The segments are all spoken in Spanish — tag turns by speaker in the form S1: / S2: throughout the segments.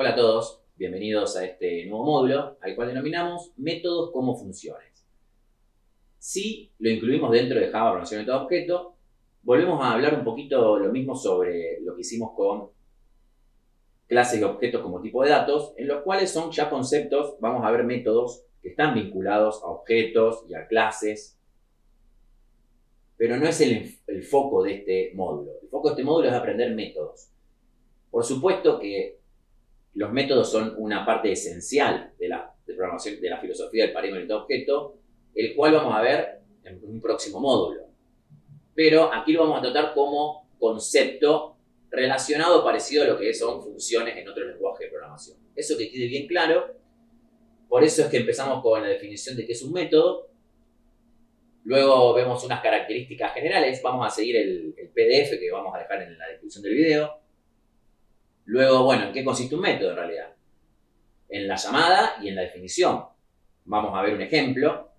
S1: Hola a todos, bienvenidos a este nuevo módulo, al cual denominamos métodos como funciones. Si lo incluimos dentro de Java Programación Orientada a Objeto, volvemos a hablar un poquito lo mismo sobre lo que hicimos con clases y objetos como tipo de datos, en los cuales son ya conceptos, vamos a ver métodos que están vinculados a objetos y a clases, pero no es el foco de este módulo. El foco de este módulo es aprender métodos. Por supuesto que los métodos son una parte esencial de la programación, de la filosofía del paradigma orientado a objeto, el cual vamos a ver en un próximo módulo. Pero aquí lo vamos a tratar como concepto relacionado, parecido a lo que son funciones en otros lenguajes de programación. Eso que quede bien claro. Por eso es que empezamos con la definición de qué es un método. Luego vemos unas características generales. Vamos a seguir el PDF que vamos a dejar en la descripción del video. Luego, bueno, ¿en qué consiste un método en realidad? En la llamada y en la definición. Vamos a ver un ejemplo.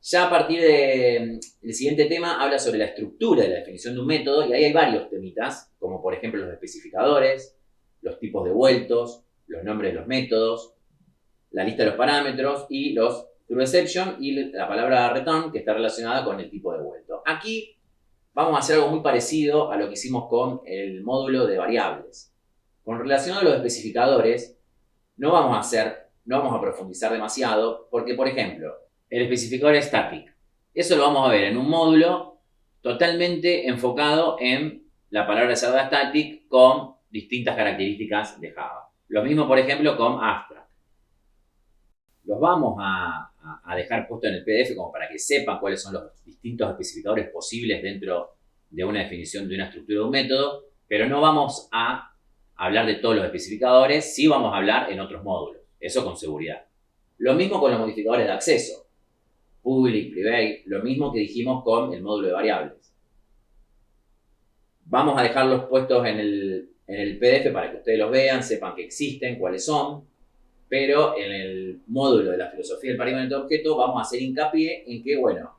S1: Ya a partir del siguiente tema habla sobre la estructura de la definición de un método y ahí hay varios temitas, como por ejemplo los especificadores, los tipos de vueltos, los nombres de los métodos, la lista de los parámetros y los true exception y la palabra return que está relacionada con el tipo de vuelto. Aquí vamos a hacer algo muy parecido a lo que hicimos con el módulo de variables. Con relación a los especificadores, no vamos a profundizar demasiado, porque, por ejemplo, el especificador static, eso lo vamos a ver en un módulo totalmente enfocado en la palabra reservada static con distintas características de Java. Lo mismo, por ejemplo, con abstract. Los vamos a dejar puesto en el PDF como para que sepan cuáles son los distintos especificadores posibles dentro de una definición de una estructura de un método, pero no vamos a hablar de todos los especificadores, sí vamos a hablar en otros módulos, eso con seguridad. Lo mismo con los modificadores de acceso, public, private, lo mismo que dijimos con el módulo de variables. Vamos a dejarlos puestos en el PDF para que ustedes los vean, sepan que existen, cuáles son, pero en el módulo de la filosofía del paradigma orientado a objeto vamos a hacer hincapié en que, bueno,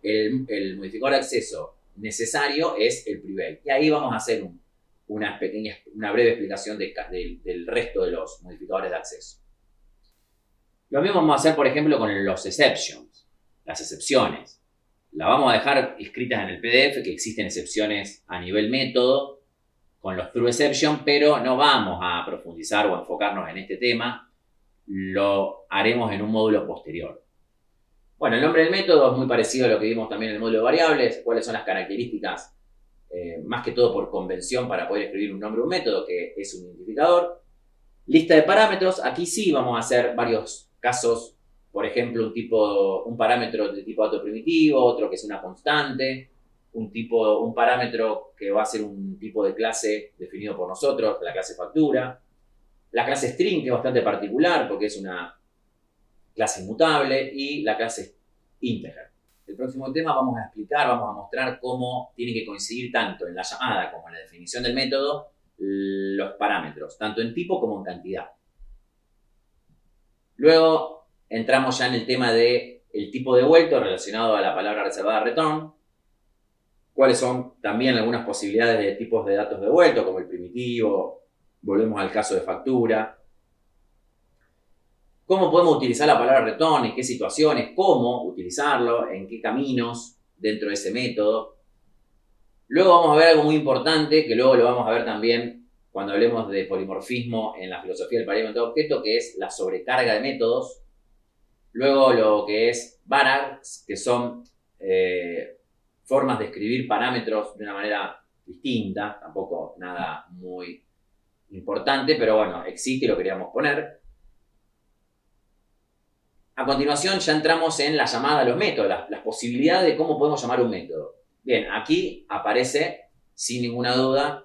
S1: el modificador de acceso necesario es el private. Y ahí vamos a hacer una breve explicación del resto de los modificadores de acceso. Lo mismo vamos a hacer, por ejemplo, con los exceptions, las excepciones. La vamos a dejar escritas en el PDF, que existen excepciones a nivel método, con los true exception, pero no vamos a profundizar o enfocarnos en este tema. Lo haremos en un módulo posterior. Bueno, el nombre del método es muy parecido a lo que vimos también en el módulo de variables. ¿Cuáles son las características? Más que todo por convención para poder escribir un nombre de un método, que es un identificador. Lista de parámetros. Aquí sí vamos a hacer varios casos. Por ejemplo, un parámetro de tipo dato primitivo, otro que es una constante, un parámetro que va a ser un tipo de clase definido por nosotros, la clase factura. La clase string, que es bastante particular porque es una clase inmutable, y la clase integer. El próximo tema vamos a mostrar cómo tiene que coincidir tanto en la llamada como en la definición del método los parámetros, tanto en tipo como en cantidad. Luego entramos ya en el tema del tipo de vuelto relacionado a la palabra reservada return, cuáles son también algunas posibilidades de tipos de datos de vuelto, como el primitivo, volvemos al caso de factura. ¿Cómo podemos utilizar la palabra return? ¿En qué situaciones? ¿Cómo utilizarlo? ¿En qué caminos dentro de ese método? Luego vamos a ver algo muy importante, que luego lo vamos a ver también cuando hablemos de polimorfismo en la filosofía del paradigma de objeto, que es la sobrecarga de métodos. Luego lo que es varargs, que son formas de escribir parámetros de una manera distinta, tampoco nada muy importante, pero bueno, existe y lo queríamos poner. A continuación ya entramos en la llamada a los métodos, las posibilidades de cómo podemos llamar un método. Bien, aquí aparece sin ninguna duda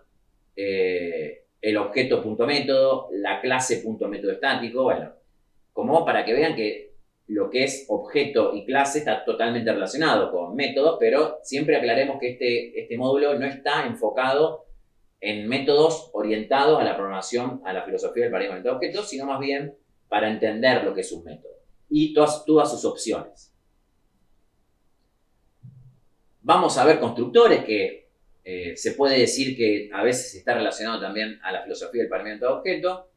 S1: el objeto.método, la clase.método estático, bueno, como para que vean que lo que es objeto y clase está totalmente relacionado con métodos, pero siempre aclaremos que este módulo no está enfocado en métodos orientados a la programación, a la filosofía del paradigma de objetos, sino más bien para entender lo que es un método y todas sus opciones. Vamos a ver constructores que se puede decir que a veces está relacionado también a la filosofía del paramiento de objeto,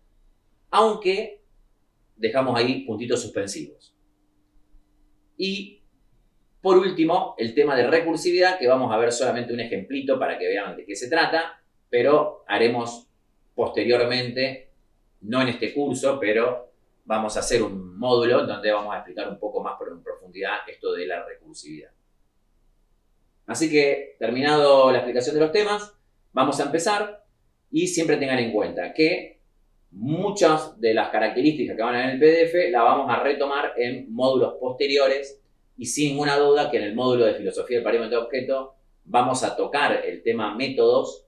S1: aunque dejamos ahí puntitos suspensivos. Y por último, el tema de recursividad, que vamos a ver solamente un ejemplito para que vean de qué se trata, pero haremos posteriormente, no en este curso, pero vamos a hacer un módulo donde vamos a explicar un poco más en profundidad esto de la recursividad. Así que, terminado la explicación de los temas, vamos a empezar y siempre tengan en cuenta que muchas de las características que van en el PDF las vamos a retomar en módulos posteriores y sin ninguna duda que en el módulo de filosofía del parámetro de objeto vamos a tocar el tema métodos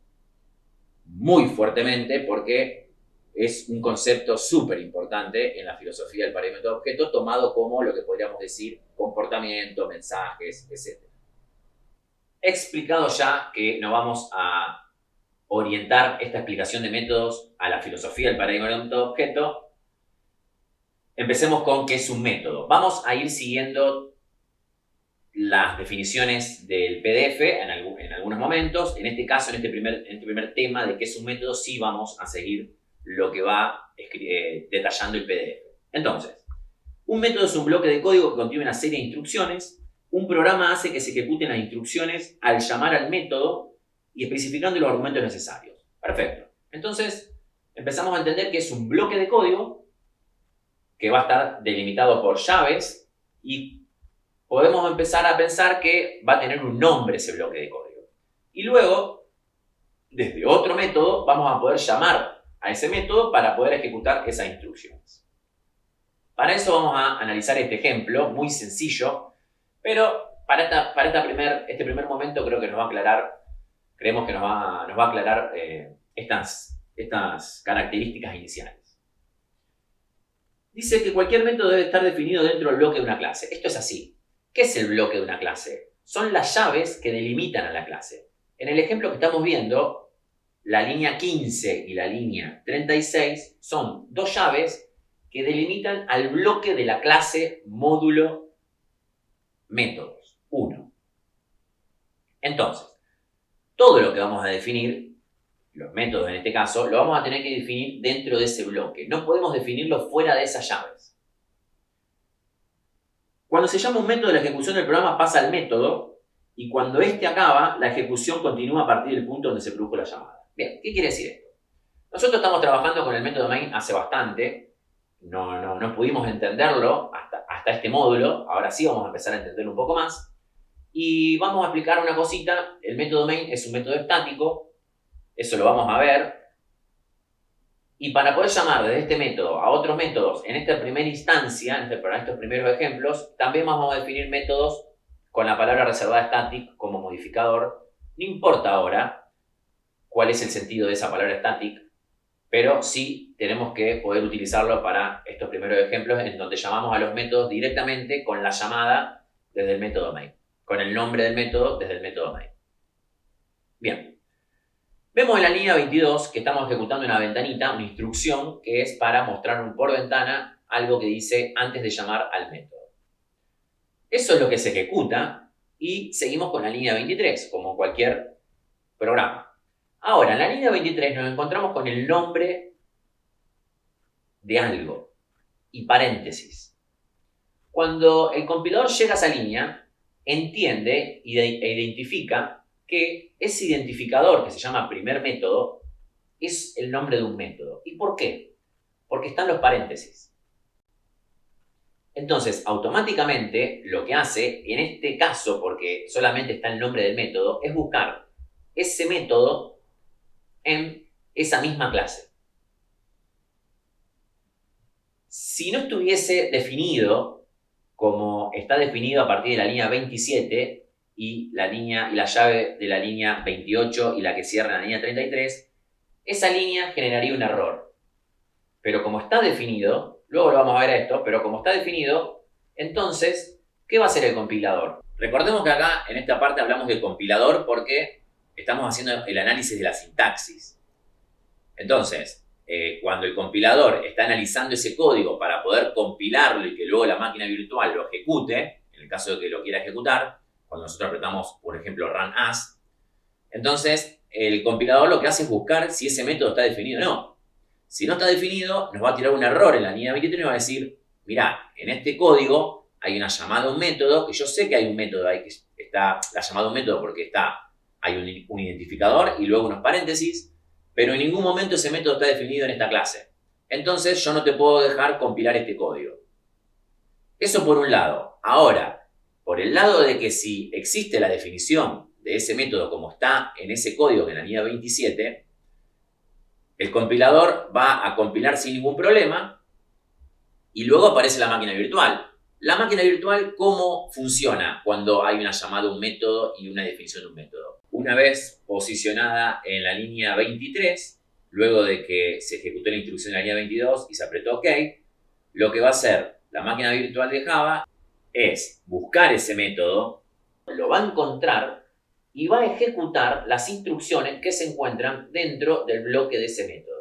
S1: muy fuertemente porque es un concepto súper importante en la filosofía del parámetro de objeto tomado como lo que podríamos decir comportamiento, mensajes, etc. Explicado ya que nos vamos a orientar esta explicación de métodos a la filosofía del paradigma de objeto, empecemos con qué es un método. Vamos a ir siguiendo las definiciones del PDF en algunos momentos. En este caso, en este primer tema de qué es un método, sí vamos a seguir lo que va detallando el PDF. Entonces, un método es un bloque de código que contiene una serie de instrucciones. Un programa hace que se ejecuten las instrucciones al llamar al método y especificando los argumentos necesarios. Perfecto. Entonces, empezamos a entender que es un bloque de código que va a estar delimitado por llaves y podemos empezar a pensar que va a tener un nombre ese bloque de código. Y luego, desde otro método, vamos a poder llamar a ese método para poder ejecutar esas instrucciones. Para eso vamos a analizar este ejemplo, muy sencillo, pero para este primer momento creo que nos va a aclarar, creemos que nos va a aclarar estas características iniciales. Dice que cualquier método debe estar definido dentro del bloque de una clase. Esto es así. ¿Qué es el bloque de una clase? Son las llaves que delimitan a la clase. En el ejemplo que estamos viendo, la línea 15 y la línea 36 son dos llaves que delimitan al bloque de la clase módulo métodos 1. Entonces, todo lo que vamos a definir, los métodos en este caso, lo vamos a tener que definir dentro de ese bloque. No podemos definirlo fuera de esas llaves. Cuando se llama un método, la ejecución del programa pasa al método y cuando este acaba, la ejecución continúa a partir del punto donde se produjo la llamada. Bien, ¿qué quiere decir esto? Nosotros estamos trabajando con el método main hace bastante. No pudimos entenderlo hasta este módulo. Ahora sí vamos a empezar a entenderlo un poco más. Y vamos a explicar una cosita. El método main es un método estático. Eso lo vamos a ver. Y para poder llamar desde este método a otros métodos en esta primera instancia, para estos primeros ejemplos, también vamos a definir métodos con la palabra reservada static como modificador. No importa ahora cuál es el sentido de esa palabra static, pero sí tenemos que poder utilizarlo para estos primeros ejemplos en donde llamamos a los métodos directamente con la llamada desde el método main, con el nombre del método desde el método main. Bien. Vemos en la línea 22 que estamos ejecutando una ventanita, una instrucción que es para mostrar por ventana algo que dice antes de llamar al método. Eso es lo que se ejecuta y seguimos con la línea 23, como cualquier programa. Ahora, en la línea 23 nos encontramos con el nombre de algo y paréntesis. Cuando el compilador llega a esa línea, entiende e identifica que ese identificador que se llama primer método es el nombre de un método. ¿Y por qué? Porque están los paréntesis. Entonces, automáticamente lo que hace, en este caso, porque solamente está el nombre del método, es buscar ese método en esa misma clase. Si no estuviese definido como está definido a partir de la línea 27, y la llave de la línea 28 y la que cierra la línea 33, esa línea generaría un error. Pero como está definido, luego lo vamos a ver esto, pero como está definido, entonces, ¿qué va a hacer el compilador? Recordemos que acá, en esta parte, hablamos de compilador porque estamos haciendo el análisis de la sintaxis. Entonces, cuando el compilador está analizando ese código para poder compilarlo y que luego la máquina virtual lo ejecute, en el caso de que lo quiera ejecutar, cuando nosotros apretamos, por ejemplo, run as, Entonces, el compilador lo que hace es buscar si ese método está definido o no. Si no está definido, nos va a tirar un error en la línea 23 y nos va a decir, mirá, en este código hay una llamada a un método, que yo sé que hay un método ahí que está, la llamada a un método porque hay un identificador y luego unos paréntesis, pero en ningún momento ese método está definido en esta clase. Entonces yo no te puedo dejar compilar este código. Eso por un lado. Ahora, por el lado de que si existe la definición de ese método como está en ese código que en la línea 27, el compilador va a compilar sin ningún problema y luego aparece la máquina virtual. La máquina virtual, ¿cómo funciona cuando hay una llamada a un método y una definición de un método? Una vez posicionada en la línea 23, luego de que se ejecutó la instrucción en la línea 22 y se apretó OK, lo que va a hacer la máquina virtual de Java es buscar ese método, lo va a encontrar y va a ejecutar las instrucciones que se encuentran dentro del bloque de ese método.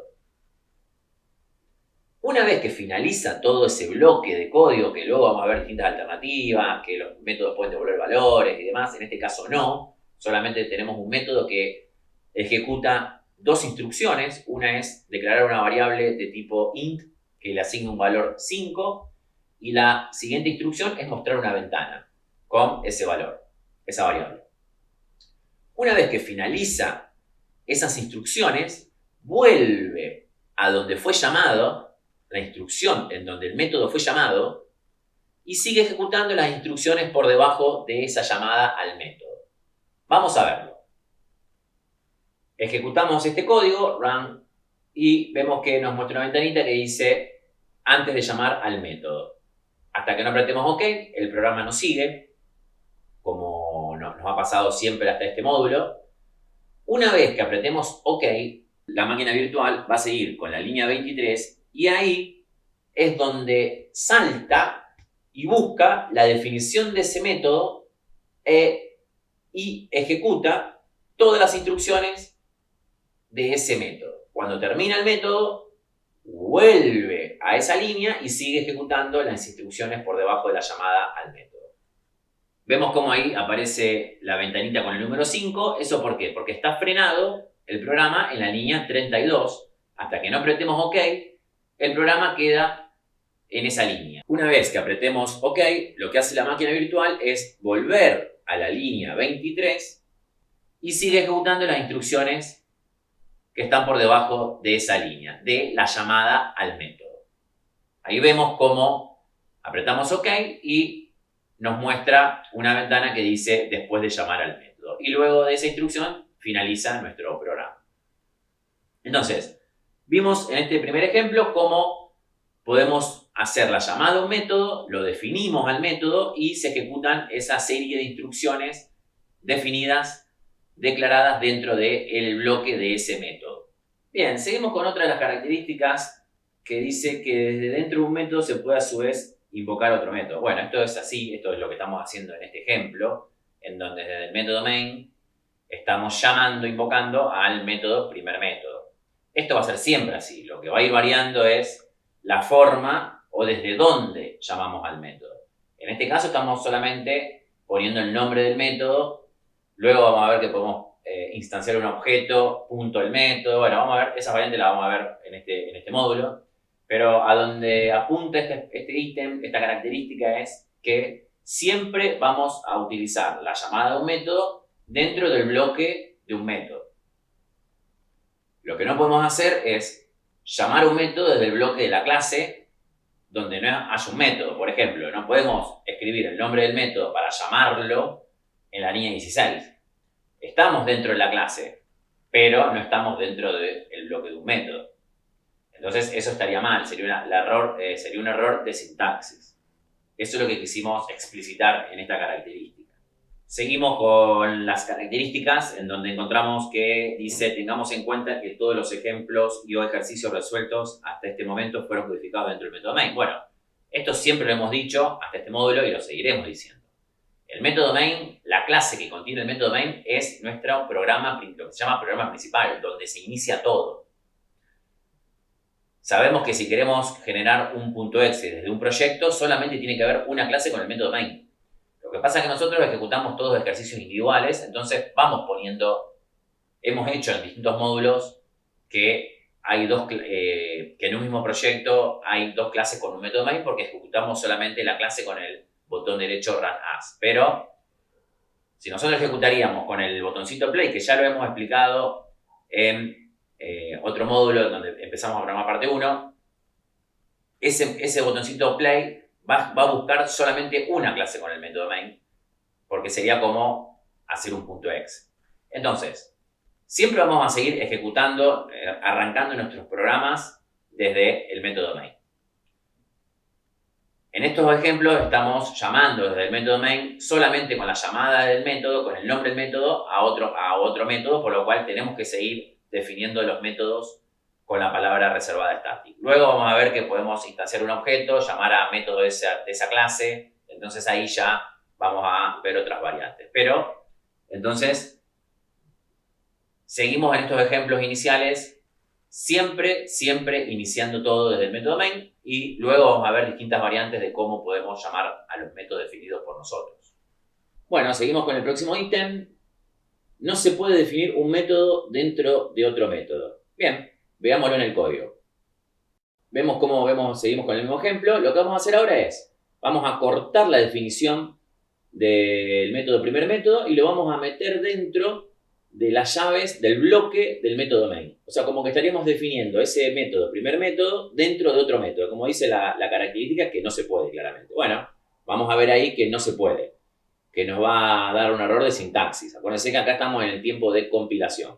S1: Una vez que finaliza todo ese bloque de código, que luego vamos a ver distintas alternativas, que los métodos pueden devolver valores y demás, en este caso no, solamente tenemos un método que ejecuta dos instrucciones. Una es declarar una variable de tipo int que le asigna un valor 5 y la siguiente instrucción es mostrar una ventana con ese valor, esa variable. Una vez que finaliza esas instrucciones, vuelve a donde fue llamado, la instrucción en donde el método fue llamado, y sigue ejecutando las instrucciones por debajo de esa llamada al método. Vamos a verlo. Ejecutamos este código, run, y vemos que nos muestra una ventanita que dice antes de llamar al método. Hasta que no apretemos OK, el programa nos sigue, como nos ha pasado siempre hasta este módulo. Una vez que apretemos OK, la máquina virtual va a seguir con la línea 23 y ahí es donde salta y busca la definición de ese método y ejecuta todas las instrucciones de ese método. Cuando termina el método, vuelve a esa línea y sigue ejecutando las instrucciones por debajo de la llamada al método. Vemos cómo ahí aparece la ventanita con el número 5. ¿Eso por qué? Porque está frenado el programa en la línea 32. Hasta que no apretemos OK, el programa queda en esa línea. Una vez que apretemos OK, lo que hace la máquina virtual es volver a la línea 23 y sigue ejecutando las instrucciones que están por debajo de esa línea, de la llamada al método. Ahí vemos cómo apretamos OK y nos muestra una ventana que dice después de llamar al método. Y luego de esa instrucción finaliza nuestro programa. Entonces, vimos en este primer ejemplo cómo podemos hacer la llamada a un método, lo definimos al método y se ejecutan esa serie de instrucciones definidas, declaradas dentro del bloque de ese método. Bien, seguimos con otra de las características que dice que desde dentro de un método se puede a su vez invocar otro método. Bueno, esto es así, esto es lo que estamos haciendo en este ejemplo, en donde desde el método main estamos llamando, invocando al método primer método. Esto va a ser siempre así, lo que va a ir variando es la forma o desde dónde llamamos al método. En este caso estamos solamente poniendo el nombre del método, luego vamos a ver que podemos instanciar un objeto, punto el método, bueno, vamos a ver, esa variante la vamos a ver en este módulo. Pero a donde apunta este ítem, esta característica es que siempre vamos a utilizar la llamada de un método dentro del bloque de un método. Lo que no podemos hacer es llamar a un método desde el bloque de la clase donde no haya un método. Por ejemplo, no podemos escribir el nombre del método para llamarlo en la línea 16. Estamos dentro de la clase, pero no estamos dentro del bloque de un método. Entonces eso estaría mal, sería un error de sintaxis. Eso es lo que quisimos explicitar en esta característica. Seguimos con las características en donde encontramos que dice tengamos en cuenta que todos los ejemplos y o ejercicios resueltos hasta este momento fueron codificados dentro del método main. Bueno, esto siempre lo hemos dicho hasta este módulo y lo seguiremos diciendo. El método main, la clase que contiene el método main es nuestro programa, lo que se llama programa principal, donde se inicia todo. Sabemos que si queremos generar un punto .exe desde un proyecto, solamente tiene que haber una clase con el método main. Lo que pasa es que nosotros ejecutamos todos los ejercicios individuales, entonces vamos poniendo hemos hecho en distintos módulos que hay que en un mismo proyecto hay dos clases con un método main porque ejecutamos solamente la clase con el botón derecho Run As. Pero si nosotros ejecutaríamos con el botoncito Play, que ya lo hemos explicado en otro módulo donde empezamos a programar parte 1, ese botoncito Play va a buscar solamente una clase con el método main, porque sería como hacer un punto exe. Entonces, siempre vamos a seguir ejecutando, arrancando nuestros programas desde el método main. En estos ejemplos estamos llamando desde el método main solamente con la llamada del método, con el nombre del método, a otro método, por lo cual tenemos que seguir definiendo los métodos con la palabra reservada static. Luego vamos a ver que podemos instanciar un objeto, llamar a método de esa clase, entonces ahí ya vamos a ver otras variantes. Pero, entonces, seguimos en estos ejemplos iniciales, siempre iniciando todo desde el método main, y luego vamos a ver distintas variantes de cómo podemos llamar a los métodos definidos por nosotros. Bueno, seguimos con el próximo ítem. No se puede definir un método dentro de otro método. Bien, veámoslo en el código. Seguimos con el mismo ejemplo. Lo que vamos a hacer ahora es, vamos a cortar la definición del método primer método y lo vamos a meter dentro de las llaves del bloque del método main. O sea, como que estaríamos definiendo ese método, primer método, dentro de otro método. Como dice la característica, que no se puede claramente. Bueno, vamos a ver ahí que no se puede, que nos va a dar un error de sintaxis. Acuérdense que acá estamos en el tiempo de compilación.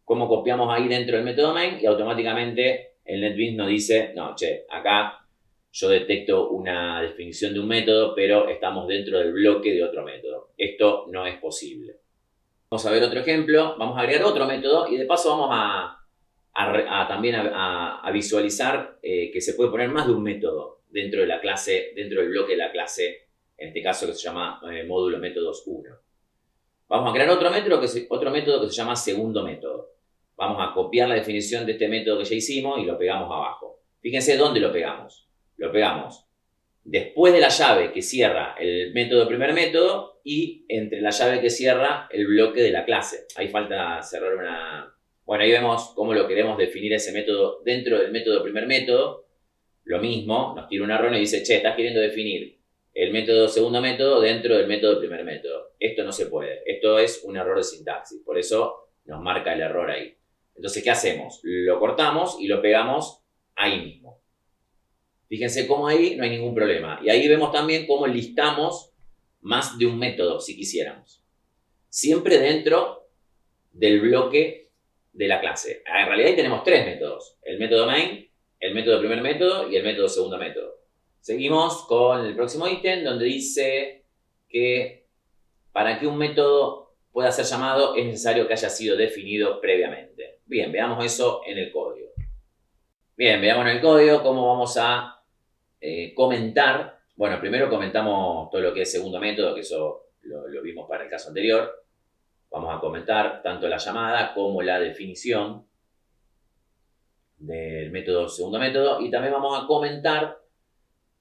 S1: Cómo copiamos ahí dentro del método main y automáticamente el NetBeans nos dice, no, che, acá yo detecto una definición de un método, pero estamos dentro del bloque de otro método. Esto no es posible. Vamos a ver otro ejemplo, vamos a agregar otro método y de paso vamos también a visualizar que se puede poner más de un método dentro de la clase, dentro del bloque de la clase, en este caso que se llama módulo métodos 1. Vamos a crear otro método que se llama segundo método. Vamos a copiar la definición de este método que ya hicimos y lo pegamos abajo. Fíjense dónde lo pegamos. Lo pegamos después de la llave que cierra el método primer método y entre la llave que cierra el bloque de la clase. Ahí falta cerrar una... Bueno, ahí vemos cómo lo queremos definir ese método dentro del método primer método. Lo mismo, nos tira un error y dice, che, estás queriendo definir el método segundo método dentro del método primer método. Esto no se puede. Esto es un error de sintaxis. Por eso nos marca el error ahí. Entonces, ¿qué hacemos? Lo cortamos y lo pegamos ahí mismo. Fíjense cómo ahí no hay ningún problema. Y ahí vemos también cómo listamos más de un método, si quisiéramos. Siempre dentro del bloque de la clase. En realidad ahí tenemos tres métodos. El método main, el método primer método y el método segundo método. Seguimos con el próximo ítem donde dice que para que un método pueda ser llamado es necesario que haya sido definido previamente. Bien, veamos eso en el código. Bien, veamos en el código cómo vamos a comentar. Bueno, primero comentamos todo lo que es segundo método, que eso lo vimos para el caso anterior. Vamos a comentar tanto la llamada como la definición del método segundo método y también vamos a comentar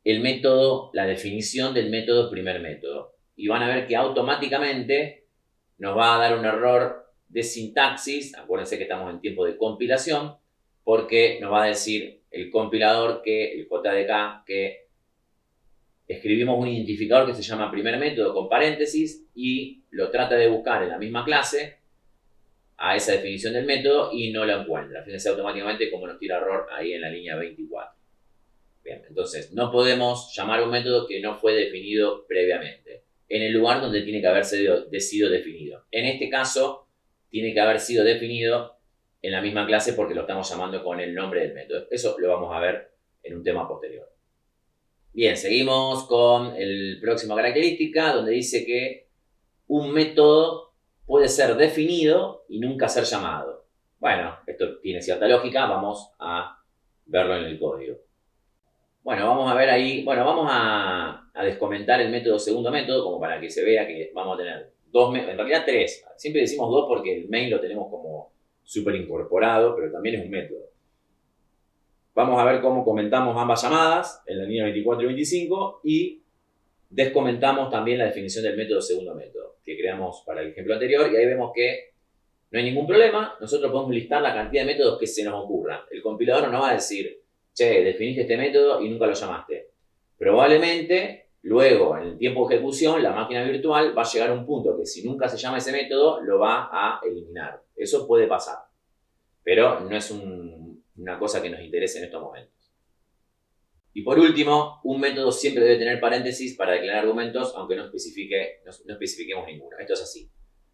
S1: el método, la definición del método primer método. Y van a ver que automáticamente nos va a dar un error de sintaxis. Acuérdense que estamos en tiempo de compilación, porque nos va a decir el compilador el JDK, que escribimos un identificador que se llama primer método con paréntesis y lo trata de buscar en la misma clase a esa definición del método y no lo encuentra. Fíjense automáticamente cómo nos tira error ahí en la línea 24. Bien, entonces no podemos llamar a un método que no fue definido previamente en el lugar donde tiene que haber sido definido. En este caso, tiene que haber sido definido en la misma clase porque lo estamos llamando con el nombre del método. Eso lo vamos a ver en un tema posterior. Bien, seguimos con el próximo característica donde dice que un método puede ser definido y nunca ser llamado. Bueno, esto tiene cierta lógica, vamos a verlo en el código. Bueno, vamos a ver ahí, vamos a descomentar el método segundo método como para que se vea que vamos a tener dos, en realidad tres. Siempre decimos dos porque el main lo tenemos como súper incorporado, pero también es un método. Vamos a ver cómo comentamos ambas llamadas en la línea 24 y 25 y descomentamos también la definición del método segundo método que creamos para el ejemplo anterior y ahí vemos que No hay ningún problema, nosotros podemos listar la cantidad de métodos que se nos ocurra. El compilador no va a decir, che, definiste este método y nunca lo llamaste. Probablemente, luego, en el tiempo de ejecución, la máquina virtual va a llegar a un punto que si nunca se llama ese método, lo va a eliminar. Eso puede pasar, pero no es una cosa que nos interese en estos momentos. Y por último, un método siempre debe tener paréntesis para declarar argumentos, aunque no especifiquemos ninguno. Esto es así.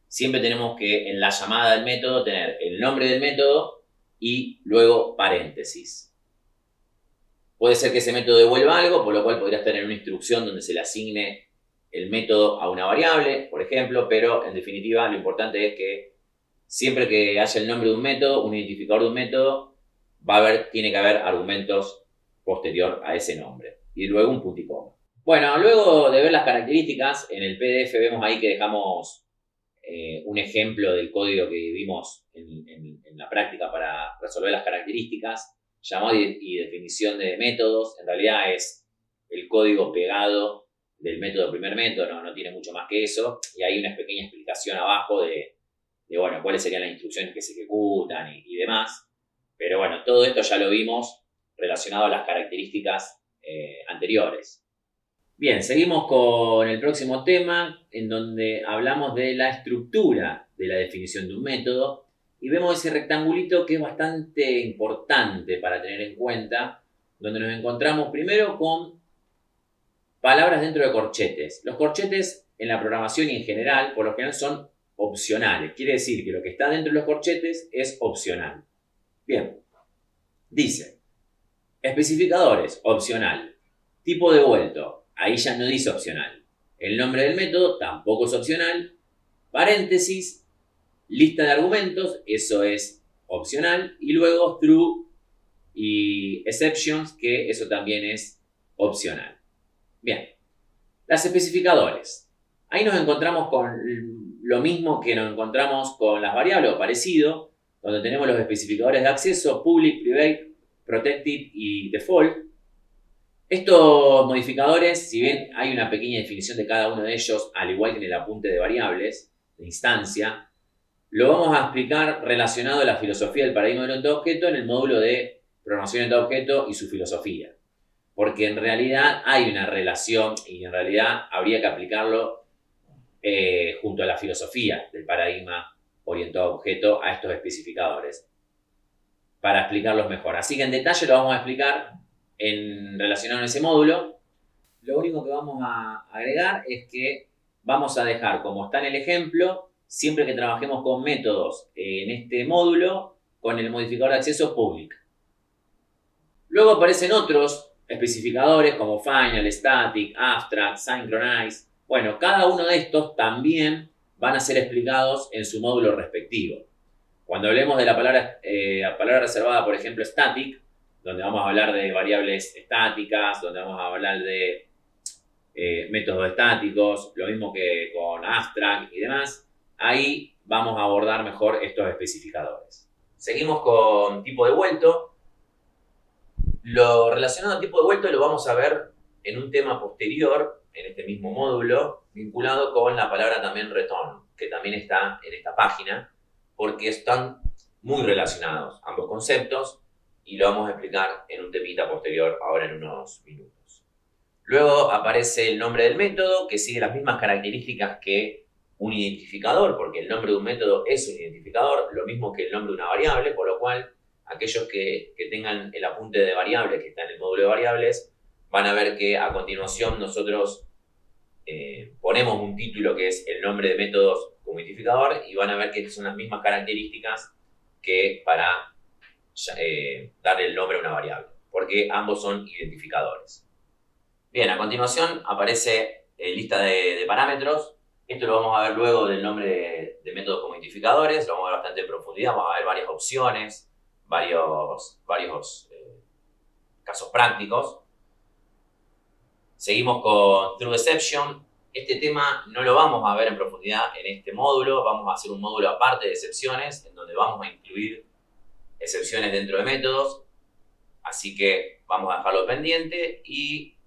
S1: Siempre tenemos que en la llamada del método tener el nombre del método y luego paréntesis. Puede ser que ese método devuelva algo, por lo cual podrías tener una instrucción donde se le asigne el método a una variable, por ejemplo, pero en definitiva lo importante es que siempre que haya el nombre de un método, un identificador de un método, tiene que haber argumentos posterior a ese nombre. Y luego un punto y coma. Bueno, luego de ver las características, en el PDF vemos ahí que dejamos un ejemplo del código que vimos en la práctica para resolver las características. Llamado y definición de métodos, en realidad es el código pegado del método primer método, no tiene mucho más que eso. Y hay una pequeña explicación abajo de bueno, cuáles serían las instrucciones que se ejecutan y demás. Pero bueno, todo esto ya lo vimos relacionado a las características anteriores. Bien, seguimos con el próximo tema, en donde hablamos de la estructura de la definición de un método y vemos ese rectangulito que es bastante importante para tener en cuenta, donde nos encontramos primero con palabras dentro de corchetes. Los corchetes en la programación y en general, por lo general, son opcionales. Quiere decir que lo que está dentro de los corchetes es opcional. Bien, dice, especificadores, opcional. Tipo devuelto, ahí ya no dice opcional. El nombre del método tampoco es opcional. Paréntesis, lista de argumentos, eso es opcional. Y luego true y exceptions, que eso también es opcional. Bien, las especificadores. Ahí nos encontramos con lo mismo que nos encontramos con las variables o parecido, donde tenemos los especificadores de acceso, public, private, protected y default. Estos modificadores, si bien hay una pequeña definición de cada uno de ellos, al igual que en el apunte de variables, de instancia, lo vamos a explicar relacionado a la filosofía del paradigma de orientado-objeto en el módulo de programación orientada-objeto y su filosofía. Porque en realidad hay una relación y en realidad habría que aplicarlo junto a la filosofía del paradigma orientado-objeto a estos especificadores para explicarlos mejor. Así que en detalle lo vamos a explicar relacionado a ese módulo. Lo único que vamos a agregar es que vamos a dejar, como está en el ejemplo, siempre que trabajemos con métodos en este módulo, con el modificador de acceso public. Luego aparecen otros especificadores como final, static, abstract, synchronize. Bueno, cada uno de estos también van a ser explicados en su módulo respectivo. Cuando hablemos de la palabra reservada, por ejemplo, static, donde vamos a hablar de variables estáticas, donde vamos a hablar de métodos estáticos, lo mismo que con abstract y demás, ahí vamos a abordar mejor estos especificadores. Seguimos con tipo devuelto. Lo relacionado a tipo devuelto lo vamos a ver en un tema posterior, en este mismo módulo, vinculado con la palabra también return, que también está en esta página, porque están muy relacionados ambos conceptos y lo vamos a explicar en un temita posterior ahora en unos minutos. Luego aparece el nombre del método, que sigue las mismas características que un identificador, porque el nombre de un método es un identificador, lo mismo que el nombre de una variable, por lo cual aquellos que tengan el apunte de variable que está en el módulo de variables van a ver que a continuación nosotros ponemos un título que es el nombre de métodos como identificador y van a ver que son las mismas características que para darle el nombre a una variable, porque ambos son identificadores. Bien, a continuación aparece lista de parámetros. Esto lo vamos a ver luego del nombre de métodos como identificadores, lo vamos a ver bastante en profundidad, vamos a ver varias opciones, varios casos prácticos. Seguimos con True Exception. Este tema no lo vamos a ver en profundidad en este módulo, vamos a hacer un módulo aparte de excepciones, en donde vamos a incluir excepciones dentro de métodos, así que vamos a dejarlo pendiente y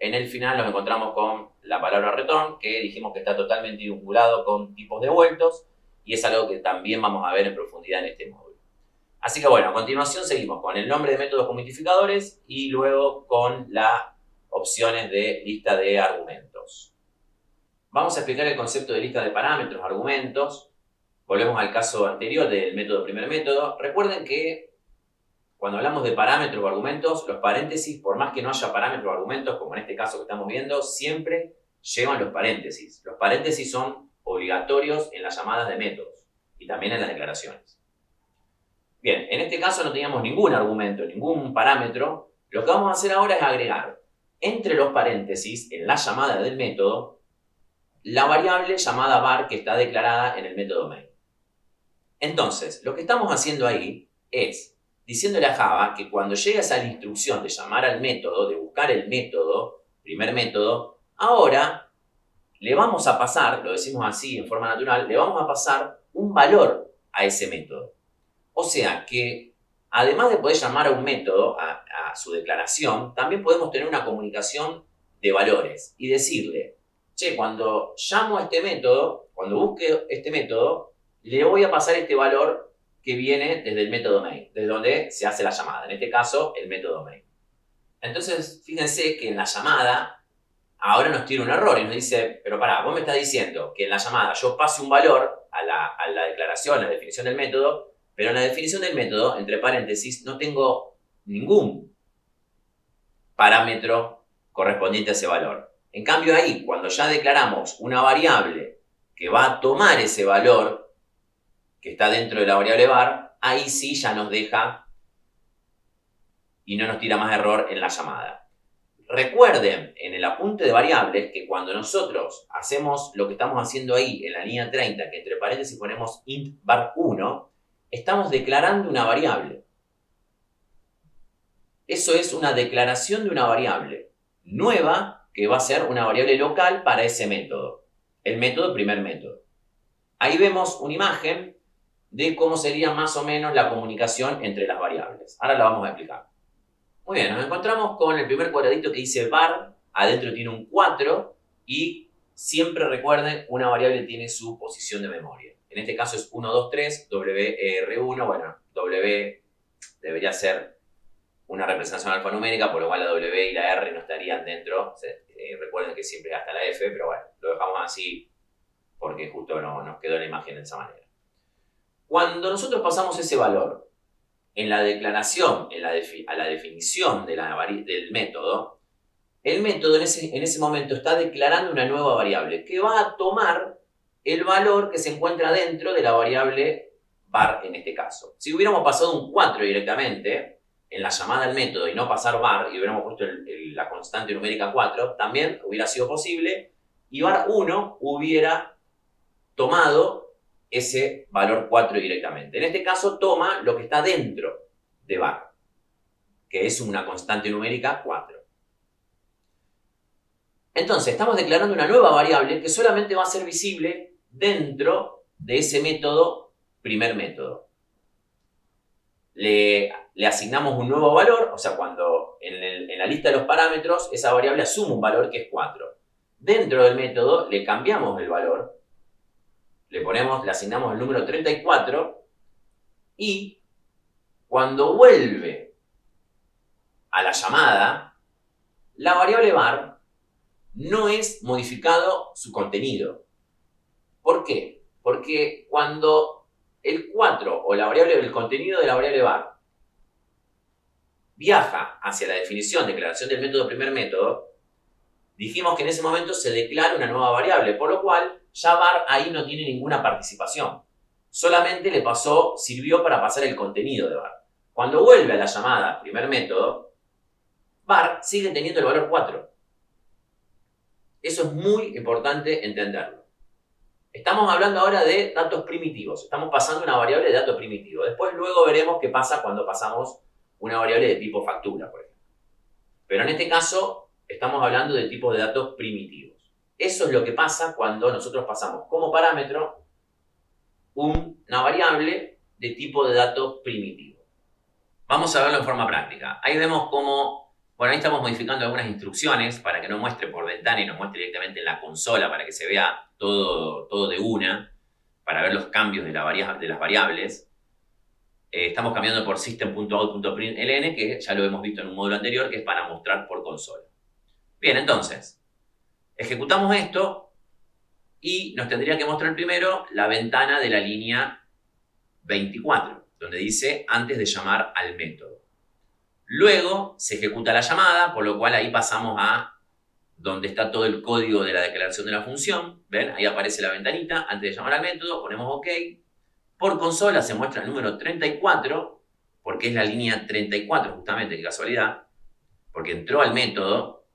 S1: en el final nos encontramos con la palabra return, que dijimos que está totalmente vinculado con tipos devueltos y es algo que también vamos a ver en profundidad en este módulo. Así que bueno, a continuación seguimos con el nombre de métodos como identificadores y luego con las opciones de lista de argumentos. Vamos a explicar el concepto de lista de parámetros, argumentos. Volvemos al caso anterior del método primer método. Recuerden que cuando hablamos de parámetros o argumentos, los paréntesis, por más que no haya parámetros o argumentos, como en este caso que estamos viendo, siempre llevan los paréntesis. Los paréntesis son obligatorios en las llamadas de métodos y también en las declaraciones. Bien, en este caso no teníamos ningún argumento, ningún parámetro. Lo que vamos a hacer ahora es agregar entre los paréntesis, en la llamada del método, la variable llamada var que está declarada en el método main. Entonces, lo que estamos haciendo ahí es diciéndole a Java que cuando llegues a la instrucción de llamar al método, de buscar el método, primer método, ahora le vamos a pasar, lo decimos así en forma natural, le vamos a pasar un valor a ese método. O sea que, además de poder llamar a un método, a su declaración, también podemos tener una comunicación de valores y decirle, che, cuando llamo a este método, cuando busque este método, le voy a pasar este valor que viene desde el método main, desde donde se hace la llamada, en este caso, el método main. Entonces, fíjense que en la llamada, ahora nos tira un error y nos dice, pero pará, vos me estás diciendo que en la llamada yo pase un valor a la declaración, a la definición del método, pero en la definición del método, entre paréntesis, no tengo ningún parámetro correspondiente a ese valor. En cambio ahí, cuando ya declaramos una variable que va a tomar ese valor que está dentro de la variable var, ahí sí ya nos deja y no nos tira más error en la llamada. Recuerden en el apunte de variables que cuando nosotros hacemos lo que estamos haciendo ahí en la línea 30, que entre paréntesis ponemos int var1, estamos declarando una variable. Eso es una declaración de una variable nueva que va a ser una variable local para ese método. El método primer método. Ahí vemos una imagen de cómo sería más o menos la comunicación entre las variables. Ahora la vamos a explicar. Muy bien, nos encontramos con el primer cuadradito que dice var, adentro tiene un 4 y siempre recuerden, una variable tiene su posición de memoria. En este caso es 1, 2, 3, WR1, bueno, W debería ser una representación alfanumérica, por lo cual la W y la R no estarían dentro. Recuerden que siempre hasta la F, pero bueno, lo dejamos así porque justo no nos quedó la imagen de esa manera. Cuando nosotros pasamos ese valor en la declaración, a la definición del método, el método en ese momento está declarando una nueva variable que va a tomar el valor que se encuentra dentro de la variable var en este caso. Si hubiéramos pasado un 4 directamente en la llamada al método y no pasar var y hubiéramos puesto la constante numérica 4, también hubiera sido posible y var1 hubiera tomado ese valor 4 directamente. En este caso toma lo que está dentro de var, que es una constante numérica 4. Entonces, estamos declarando una nueva variable que solamente va a ser visible dentro de ese método, primer método. Le asignamos un nuevo valor, o sea, cuando en la lista de los parámetros, esa variable asume un valor que es 4. Dentro del método le cambiamos el valor, le asignamos el número 34 y cuando vuelve a la llamada, la variable var no es modificado su contenido. ¿Por qué? Porque cuando el 4 o el contenido de la variable var viaja hacia la definición, declaración del método primer método, dijimos que en ese momento se declara una nueva variable, por lo cual ya var ahí no tiene ninguna participación. Solamente sirvió para pasar el contenido de var. Cuando vuelve a la llamada primer método, var sigue teniendo el valor 4. Eso es muy importante entenderlo. Estamos hablando ahora de datos primitivos. Estamos pasando una variable de dato primitivo. Después luego veremos qué pasa cuando pasamos una variable de tipo factura, por ejemplo. Pero en este caso estamos hablando de tipos de datos primitivos. Eso es lo que pasa cuando nosotros pasamos como parámetro una variable de tipo de dato primitivo. Vamos a verlo en forma práctica. Ahí vemos cómo, bueno, ahí estamos modificando algunas instrucciones para que no muestre por ventana y nos muestre directamente en la consola para que se vea todo de una. para ver los cambios de las variables, estamos cambiando por system.out.println, que ya lo hemos visto en un módulo anterior, que es para mostrar por consola. Bien, entonces, ejecutamos esto y nos tendría que mostrar primero la ventana de la línea 24, donde dice antes de llamar al método. Luego se ejecuta la llamada, por lo cual ahí pasamos a donde está todo el código de la declaración de la función. ¿Ven? Ahí aparece la ventanita, antes de llamar al método, ponemos OK. Por consola se muestra el número 34, porque es la línea 34 justamente, qué casualidad, porque entró al método,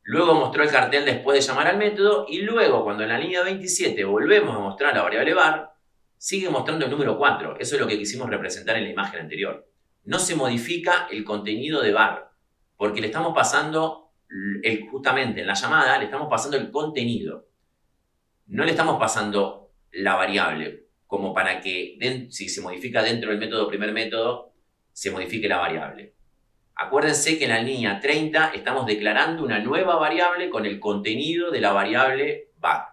S1: luego mostró el cartel después de llamar al método, y luego cuando en la línea 27 volvemos a mostrar la variable var, sigue mostrando el número 4. Eso es lo que quisimos representar en la imagen anterior. No se modifica el contenido de var, porque le estamos pasando, justamente en la llamada, le estamos pasando el contenido. No le estamos pasando la variable, como para que si se modifica dentro del método primer método, se modifique la variable. Acuérdense que en la línea 30 estamos declarando una nueva variable con el contenido de la variable var.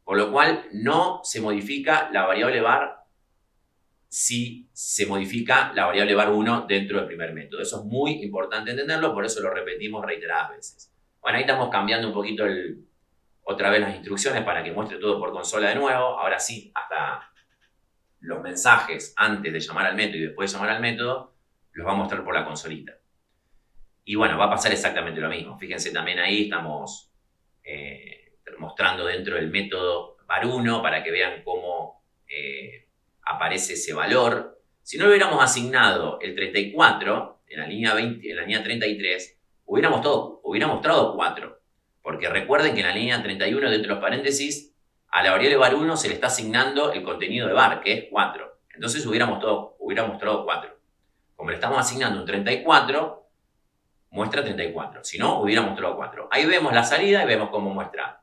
S1: Por lo cual no se modifica la variable var si se modifica la variable var1 dentro del primer método. Eso es muy importante entenderlo, por eso lo repetimos reiteradas veces. Bueno, ahí estamos cambiando un poquito otra vez las instrucciones para que muestre todo por consola de nuevo. Ahora sí, hasta los mensajes antes de llamar al método y después de llamar al método los va a mostrar por la consolita. Y bueno, va a pasar exactamente lo mismo. Fíjense también ahí estamos mostrando dentro del método var1 para que vean cómo aparece ese valor. Si no le hubiéramos asignado el 34 en la línea 20, en la línea 33, hubiera mostrado 4. Porque recuerden que en la línea 31 dentro de los paréntesis a la variable var1 se le está asignando el contenido de var, que es 4. Entonces hubiera mostrado 4. Como le estamos asignando un 34, muestra 34. Si no, hubiera mostrado 4. Ahí vemos la salida y vemos cómo muestra.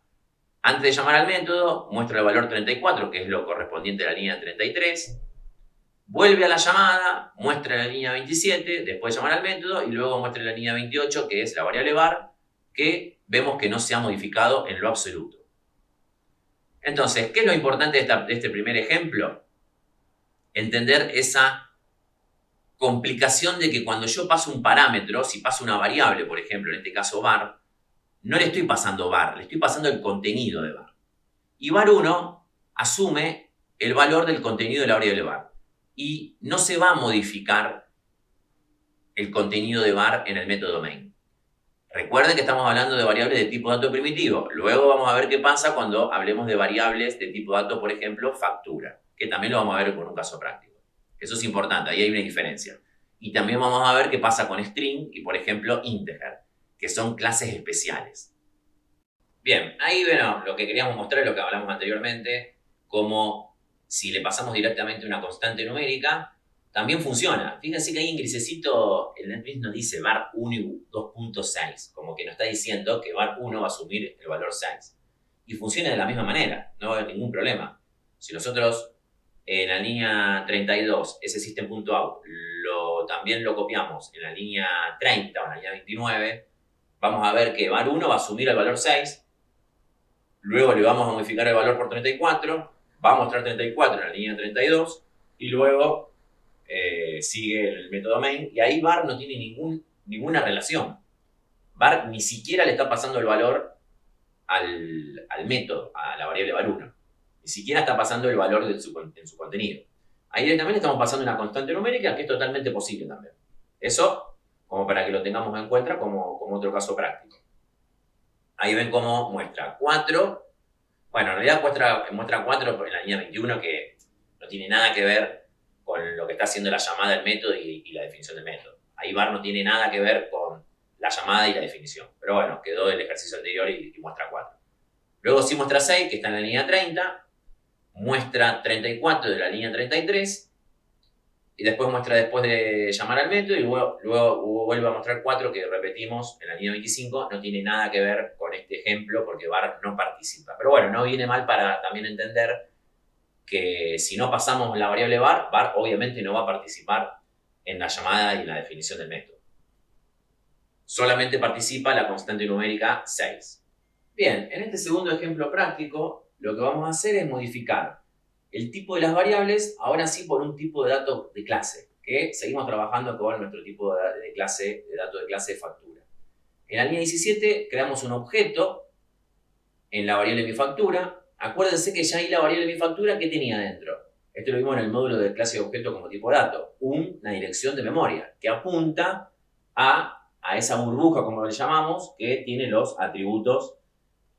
S1: Antes de llamar al método, muestra el valor 34, que es lo correspondiente a la línea 33. Vuelve a la llamada, muestra la línea 27, después de llamar al método, y luego muestra la línea 28, que es la variable var, que vemos que no se ha modificado en lo absoluto. Entonces, ¿qué es lo importante de este primer ejemplo? Entender esa complicación de que cuando yo paso un parámetro, si paso una variable, por ejemplo, en este caso var, no le estoy pasando var, le estoy pasando el contenido de var. Y var1 asume el valor del contenido de la variable var. Y no se va a modificar el contenido de var en el método main. Recuerden que estamos hablando de variables de tipo dato primitivo. Luego vamos a ver qué pasa cuando hablemos de variables de tipo dato, por ejemplo, factura, que también lo vamos a ver con un caso práctico. Eso es importante, ahí hay una diferencia. Y también vamos a ver qué pasa con string y, por ejemplo, integer, que son clases especiales. Bien, ahí bueno, lo que queríamos mostrar es lo que hablamos anteriormente, como si le pasamos directamente una constante numérica, también funciona. Fíjense que ahí en grisecito el NetBeans nos dice var1 y 2.6, como que nos está diciendo que var1 va a asumir el valor 6. Y funciona de la misma manera, no hay ningún problema. Si nosotros en la línea 32, ese system.out, también lo copiamos en la línea 30 o en la línea 29, vamos a ver que var1 va a asumir el valor 6, luego le vamos a modificar el valor por 34, va a mostrar 34 en la línea 32, y luego sigue el método main, y ahí var no tiene ninguna relación. Var ni siquiera le está pasando el valor al método, a la variable var1. Ni siquiera está pasando el valor en su contenido. Ahí directamente estamos pasando una constante numérica que es totalmente posible también. Eso como para que lo tengamos en cuenta como otro caso práctico. Ahí ven cómo muestra 4. Bueno, en realidad muestra 4 en la línea 21, que no tiene nada que ver con lo que está haciendo la llamada del método y la definición del método. Ahí var no tiene nada que ver con la llamada y la definición. Pero bueno, quedó del ejercicio anterior y muestra 4. Luego sí muestra 6, que está en la línea 30. Muestra 34 de la línea 33. Y después muestra después de llamar al método y luego vuelve a mostrar 4, que repetimos en la línea 25. No tiene nada que ver con este ejemplo porque var no participa. Pero bueno, no viene mal para también entender que si no pasamos la variable var obviamente no va a participar en la llamada y en la definición del método. Solamente participa la constante numérica 6. Bien, en este segundo ejemplo práctico, lo que vamos a hacer es modificar el tipo de las variables, ahora sí por un tipo de dato de clase, que seguimos trabajando con nuestro tipo de clase, de dato de clase de factura. En la línea 17 creamos un objeto en la variable mi factura. Acuérdense que ya ahí la variable mi factura, ¿qué tenía dentro? Esto lo vimos en el módulo de clase de objeto como tipo de dato. Una dirección de memoria que apunta a esa burbuja, como le llamamos, que tiene los atributos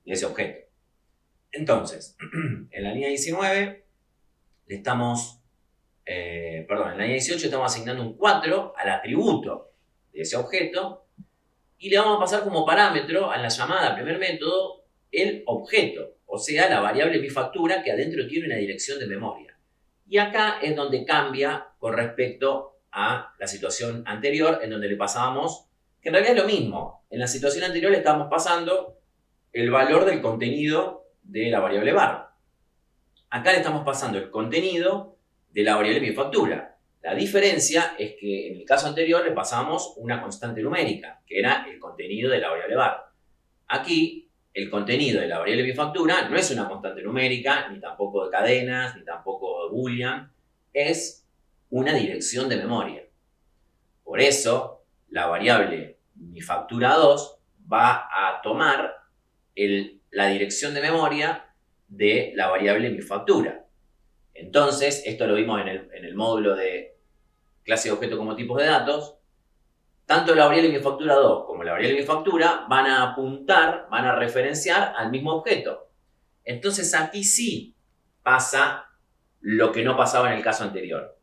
S1: de ese objeto. Entonces, en la línea 19 le estamos, en la línea 18 estamos asignando un 4 al atributo de ese objeto y le vamos a pasar como parámetro a la llamada al primer método el objeto, o sea, la variable mi factura que adentro tiene una dirección de memoria. Y acá es donde cambia con respecto a la situación anterior, en donde le pasábamos, que en realidad es lo mismo. En la situación anterior le estábamos pasando el valor del contenido de la variable var. Acá le estamos pasando el contenido de la variable mi factura. La diferencia es que en el caso anterior le pasamos una constante numérica, que era el contenido de la variable var. Aquí, el contenido de la variable mi factura no es una constante numérica, ni tampoco de cadenas, ni tampoco de boolean, es una dirección de memoria. Por eso, la variable mi factura 2 va a tomar la dirección de memoria de la variable mi factura. Entonces, esto lo vimos en el módulo de clase de objeto como tipos de datos. Tanto la variable mi factura 2 como la variable mi factura van a apuntar, van a referenciar al mismo objeto. Entonces, aquí sí pasa lo que no pasaba en el caso anterior.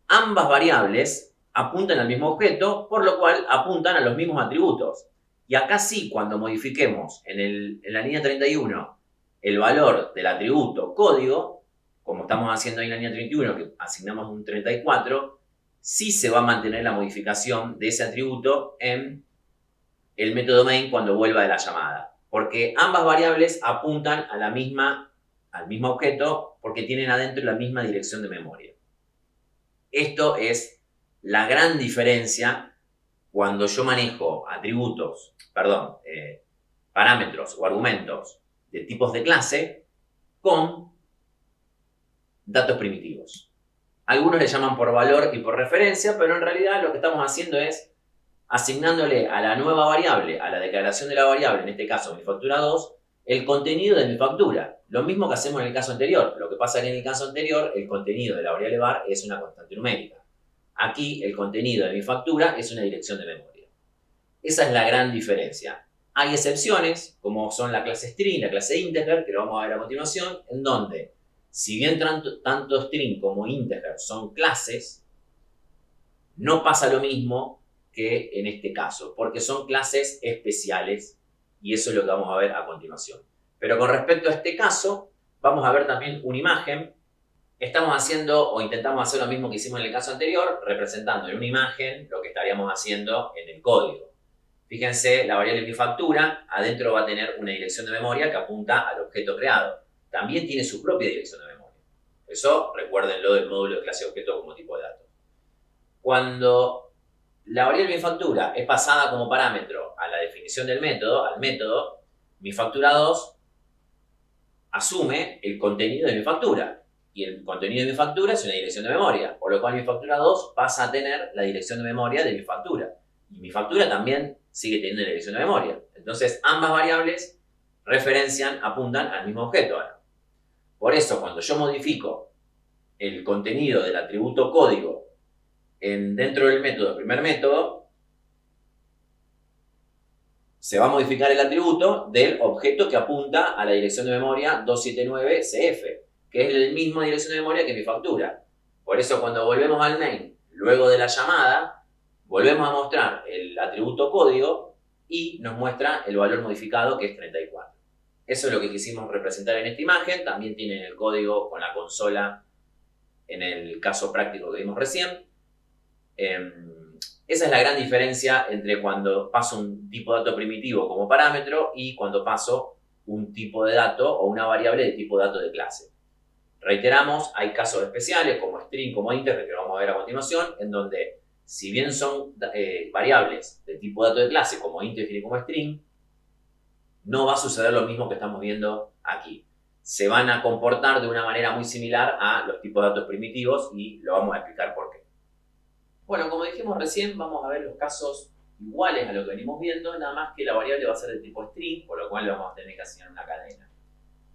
S1: Ambas variables apuntan al mismo objeto, por lo cual apuntan a los mismos atributos. Y acá sí, cuando modifiquemos en la línea 31 el valor del atributo código, como estamos haciendo ahí en la línea 31, que asignamos un 34, sí se va a mantener la modificación de ese atributo en el método main cuando vuelva de la llamada. Porque ambas variables apuntan a al mismo objeto porque tienen adentro la misma dirección de memoria. Esto es la gran diferencia cuando yo manejo parámetros o argumentos de tipos de clase con datos primitivos. Algunos le llaman por valor y por referencia, pero en realidad lo que estamos haciendo es asignándole a la nueva variable, a la declaración de la variable, en este caso mi factura 2, el contenido de mi factura. Lo mismo que hacemos en el caso anterior. Lo que pasa es que en el caso anterior el contenido de la variable var es una constante numérica. Aquí el contenido de mi factura es una dirección de memoria. Esa es la gran diferencia. Hay excepciones, como son la clase string, la clase integer, que lo vamos a ver a continuación, en donde, si bien tanto string como integer son clases, no pasa lo mismo que en este caso, porque son clases especiales y eso es lo que vamos a ver a continuación. Pero con respecto a este caso, vamos a ver también una imagen. Estamos haciendo o intentamos hacer lo mismo que hicimos en el caso anterior, representando en una imagen lo que estaríamos haciendo en el código. Fíjense, la variable mi factura adentro va a tener una dirección de memoria que apunta al objeto creado. También tiene su propia dirección de memoria. Eso recuérdenlo del módulo de clase de objeto como tipo de datos. Cuando la variable mi factura es pasada como parámetro a la definición del método, al método, mi factura 2 asume el contenido de mi factura. Y el contenido de mi factura es una dirección de memoria, por lo cual mi factura 2 pasa a tener la dirección de memoria de mi factura. Y mi factura también sigue teniendo la dirección de memoria. Entonces, ambas variables apuntan al mismo objeto ahora. Por eso, cuando yo modifico el contenido del atributo código dentro del método, el primer método, se va a modificar el atributo del objeto que apunta a la dirección de memoria 279CF, que es la misma dirección de memoria que mi factura. Por eso cuando volvemos al main, luego de la llamada, volvemos a mostrar el atributo código y nos muestra el valor modificado que es 34. Eso es lo que quisimos representar en esta imagen. También tienen el código con la consola en el caso práctico que vimos recién. Esa es la gran diferencia entre cuando paso un tipo de dato primitivo como parámetro y cuando paso un tipo de dato o una variable de tipo de dato de clase. Reiteramos, hay casos especiales como string, como integer, que lo vamos a ver a continuación, en donde si bien son variables de tipo de dato de clase como integer y como string, no va a suceder lo mismo que estamos viendo aquí. se van a comportar de una manera muy similar a los tipos de datos primitivos y lo vamos a explicar por qué. Bueno, como dijimos recién, vamos a ver los casos iguales a lo que venimos viendo, nada más que la variable va a ser de tipo string, por lo cual le vamos a tener que asignar una cadena.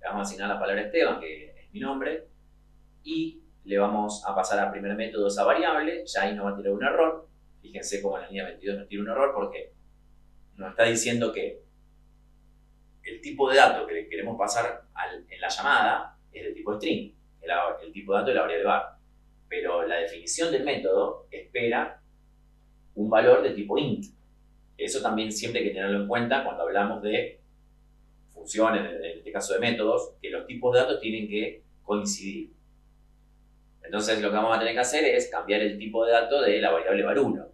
S1: Le vamos a asignar la palabra Esteban, que es mi nombre, y le vamos a pasar al primer método esa variable, ya ahí nos va a tirar un error. Fíjense cómo en la línea 22 nos tira un error porque nos está diciendo que el tipo de dato que le queremos pasar en la llamada es de tipo string, el tipo de dato de la variable var. Pero la definición del método espera un valor de tipo int. Eso también siempre hay que tenerlo en cuenta cuando hablamos de funciones, en este caso de métodos, que los tipos de datos tienen que coincidir. Entonces lo que vamos a tener que hacer es cambiar el tipo de dato de la variable var1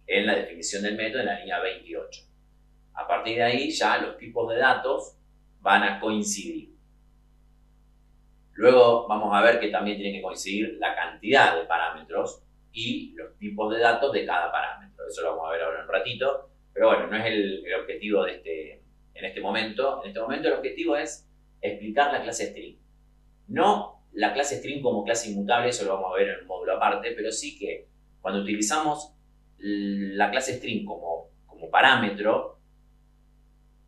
S1: en la definición del método en la línea 28. A partir de ahí ya los tipos de datos van a coincidir. Luego vamos a ver que también tienen que coincidir la cantidad de parámetros y los tipos de datos de cada parámetro. Eso lo vamos a ver ahora en un ratito, pero bueno, no es el objetivo en este momento. En este momento el objetivo es explicar la clase string. No la clase string como clase inmutable, eso lo vamos a ver en un módulo aparte, pero sí que cuando utilizamos la clase string como parámetro,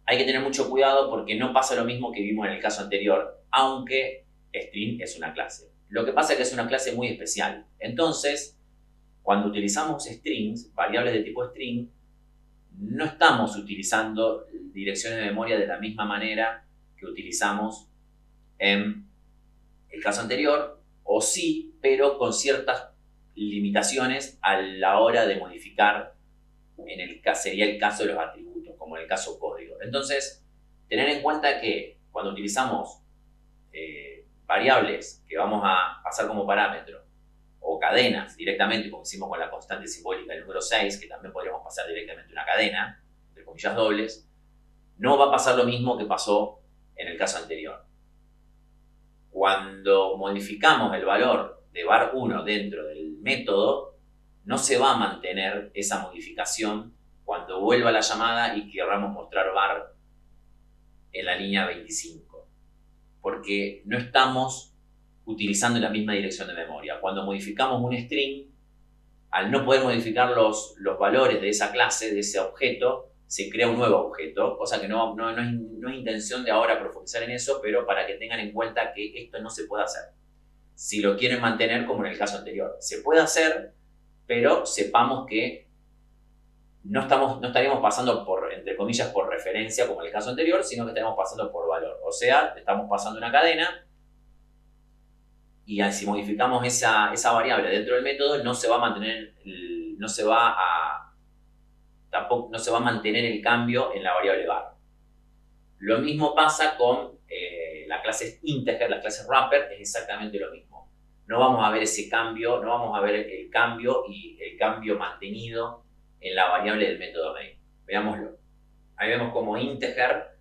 S1: hay que tener mucho cuidado porque no pasa lo mismo que vimos en el caso anterior, aunque string es una clase. Lo que pasa es que es una clase muy especial. Entonces, cuando utilizamos strings, variables de tipo string, no estamos utilizando direcciones de memoria de la misma manera que utilizamos en el caso anterior, o sí, pero con ciertas limitaciones a la hora de modificar, sería el caso de los atributos, como en el caso código. Entonces, tener en cuenta que cuando utilizamos variables que vamos a pasar como parámetro, o cadenas directamente, como hicimos con la constante simbólica del número 6, que también podríamos pasar directamente una cadena, entre comillas dobles, no va a pasar lo mismo que pasó en el caso anterior. Cuando modificamos el valor de var1 dentro del método, no se va a mantener esa modificación cuando vuelva la llamada y queramos mostrar var en la línea 25, porque no estamos utilizando la misma dirección de memoria. Cuando modificamos un string, al no poder modificar los valores de esa clase, de ese objeto, se crea un nuevo objeto, cosa que no es intención de ahora profundizar en eso, pero para que tengan en cuenta que esto no se puede hacer. Si lo quieren mantener como en el caso anterior, se puede hacer, pero sepamos que no estaríamos pasando por, entre comillas, por referencia como en el caso anterior, sino que estaríamos pasando por valor. O sea, estamos pasando una cadena y si modificamos esa variable dentro del método, no se va a mantener, tampoco no se va a mantener el cambio en la variable var. Lo mismo pasa con la clase integer, la clase wrapper, es exactamente lo mismo. No vamos a ver ese cambio, no vamos a ver el cambio y el cambio mantenido en la variable del método main. Veámoslo. Ahí vemos como integer,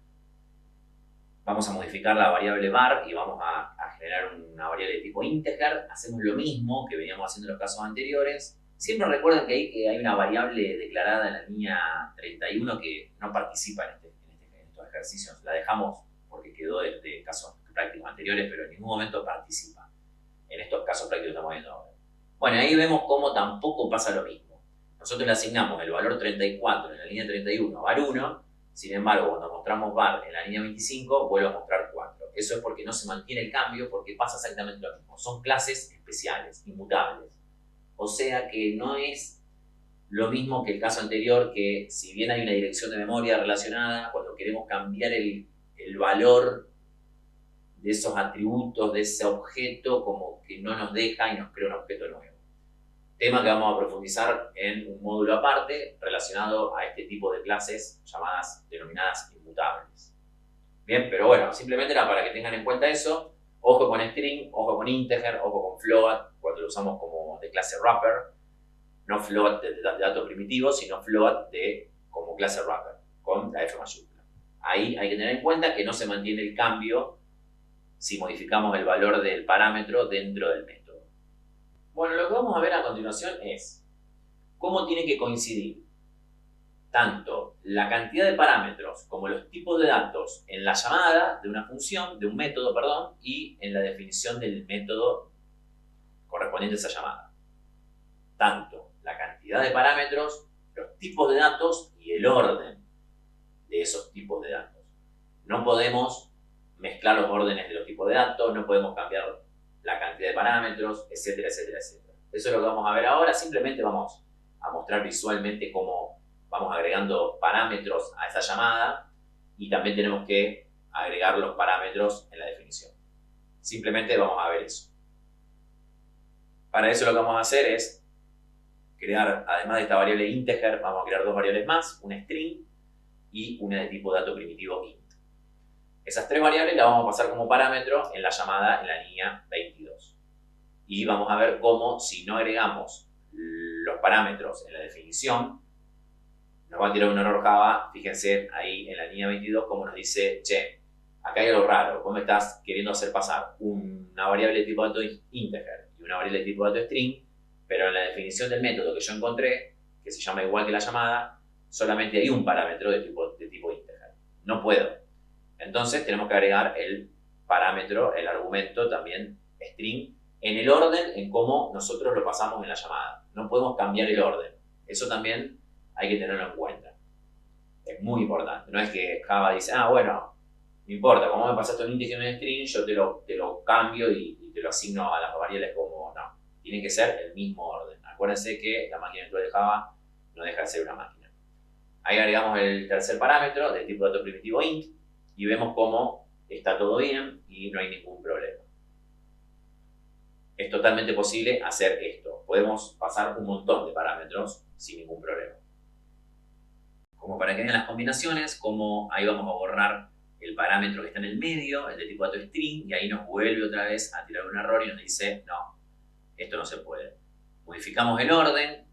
S1: vamos a modificar la variable var y vamos a generar una variable de tipo integer. Hacemos lo mismo que veníamos haciendo en los casos anteriores. Siempre recuerden que hay una variable declarada en la línea 31 que no participa en estos ejercicios. La dejamos porque quedó de casos prácticos anteriores, pero en ningún momento participa en estos casos prácticos que estamos viendo ahora. Bueno, ahí vemos cómo tampoco pasa lo mismo. Nosotros le asignamos el valor 34 en la línea 31 a var1, sin embargo, cuando mostramos var en la línea 25, vuelve a mostrar 4. Eso es porque no se mantiene el cambio, porque pasa exactamente lo mismo. Son clases especiales, inmutables. O sea que no es lo mismo que el caso anterior, que si bien hay una dirección de memoria relacionada, cuando queremos cambiar el valor de esos atributos, de ese objeto, como que no nos deja y nos crea un objeto nuevo. Tema que vamos a profundizar en un módulo aparte relacionado a este tipo de clases denominadas inmutables. Bien, pero bueno, simplemente era para que tengan en cuenta eso. Ojo con string, ojo con integer, ojo con float, cuando lo usamos como de clase wrapper. No float de dato primitivo, sino float como clase wrapper, con la F mayúscula. Ahí hay que tener en cuenta que no se mantiene el cambio si modificamos el valor del parámetro dentro del método. Bueno, lo que vamos a ver a continuación es cómo tiene que coincidir tanto la cantidad de parámetros como los tipos de datos en la llamada de una función, de un método, perdón, y en la definición del método correspondiente a esa llamada. Tanto la cantidad de parámetros, los tipos de datos y el orden de esos tipos de datos. No podemos mezclar los órdenes de los tipos de datos, no podemos cambiar la cantidad de parámetros, etcétera, etcétera, etcétera. Eso es lo que vamos a ver ahora. Simplemente vamos a mostrar visualmente cómo vamos agregando parámetros a esa llamada y también tenemos que agregar los parámetros en la definición. Simplemente vamos a ver eso. Para eso lo que vamos a hacer es crear, además de esta variable integer, vamos a crear dos variables más, una string y una de tipo dato primitivo int. Esas tres variables las vamos a pasar como parámetro en la llamada en la línea 22. Y vamos a ver cómo, si no agregamos los parámetros en la definición, nos va a tirar un error Java. Fíjense ahí en la línea 22 cómo nos dice, che, acá hay algo raro, vos me estás queriendo hacer pasar una variable de tipo dato integer y una variable de tipo dato string, pero en la definición del método que yo encontré, que se llama igual que la llamada, solamente hay un parámetro de tipo integer. No puedo. Entonces tenemos que agregar el parámetro, el argumento también string, en el orden en cómo nosotros lo pasamos en la llamada. No podemos cambiar el orden. Eso también hay que tenerlo en cuenta. Es muy importante. No es que Java dice, bueno, no importa, como me pasaste un integer y un string, yo te lo cambio y te lo asigno a las variables como no. Tiene que ser el mismo orden. Acuérdense que la máquina virtual de Java no deja de ser una máquina. Ahí agregamos el tercer parámetro de tipo dato primitivo int y vemos cómo está todo bien y no hay ningún problema. Es totalmente posible hacer esto. Podemos pasar un montón de parámetros sin ningún problema. Como para que vean las combinaciones, como ahí vamos a borrar el parámetro que está en el medio, el de tipo dato string, y ahí nos vuelve otra vez a tirar un error y nos dice, no, esto no se puede. Modificamos el orden,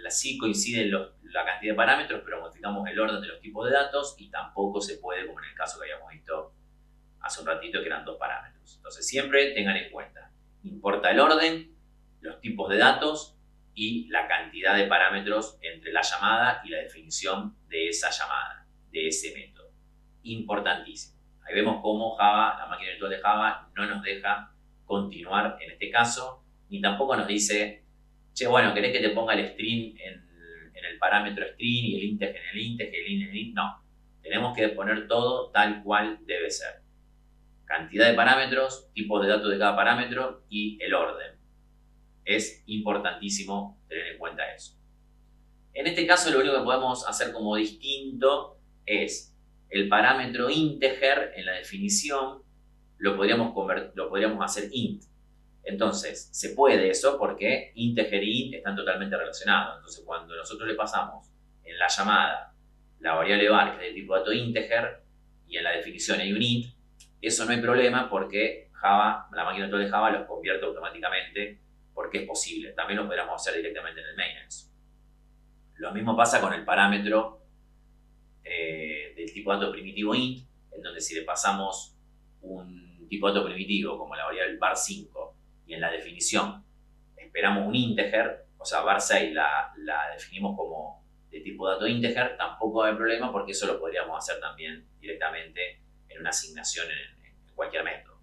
S1: sí coincide la cantidad de parámetros, pero modificamos el orden de los tipos de datos y tampoco se puede, como en el caso que habíamos visto hace un ratito, que eran dos parámetros. Entonces siempre tengan en cuenta, importa el orden, los tipos de datos y la cantidad de parámetros entre la llamada y la definición de esa llamada, de ese método. Importantísimo. Ahí vemos cómo Java, la máquina virtual de Java, no nos deja continuar en este caso, ni tampoco nos dice, che, bueno, ¿querés que te ponga el string en el parámetro string y el integer en el integer, el int en el int? No. Tenemos que poner todo tal cual debe ser. Cantidad de parámetros, tipos de datos de cada parámetro y el orden. Es importantísimo tener en cuenta eso. En este caso lo único que podemos hacer como distinto es el parámetro integer en la definición lo podríamos hacer int. Entonces, se puede eso porque integer y int están totalmente relacionados. Entonces, cuando nosotros le pasamos en la llamada la variable var, que es de tipo dato integer, y en la definición hay un int, eso no hay problema porque Java, la máquina virtual de Java los convierte automáticamente porque es posible. También lo podríamos hacer directamente en el maintenance. Lo mismo pasa con el parámetro del tipo dato primitivo int, en donde si le pasamos un tipo dato primitivo como la variable var5 y en la definición esperamos un integer, o sea, var6 la definimos como de tipo dato integer, tampoco va a haber problema porque eso lo podríamos hacer también directamente en una asignación en cualquier método.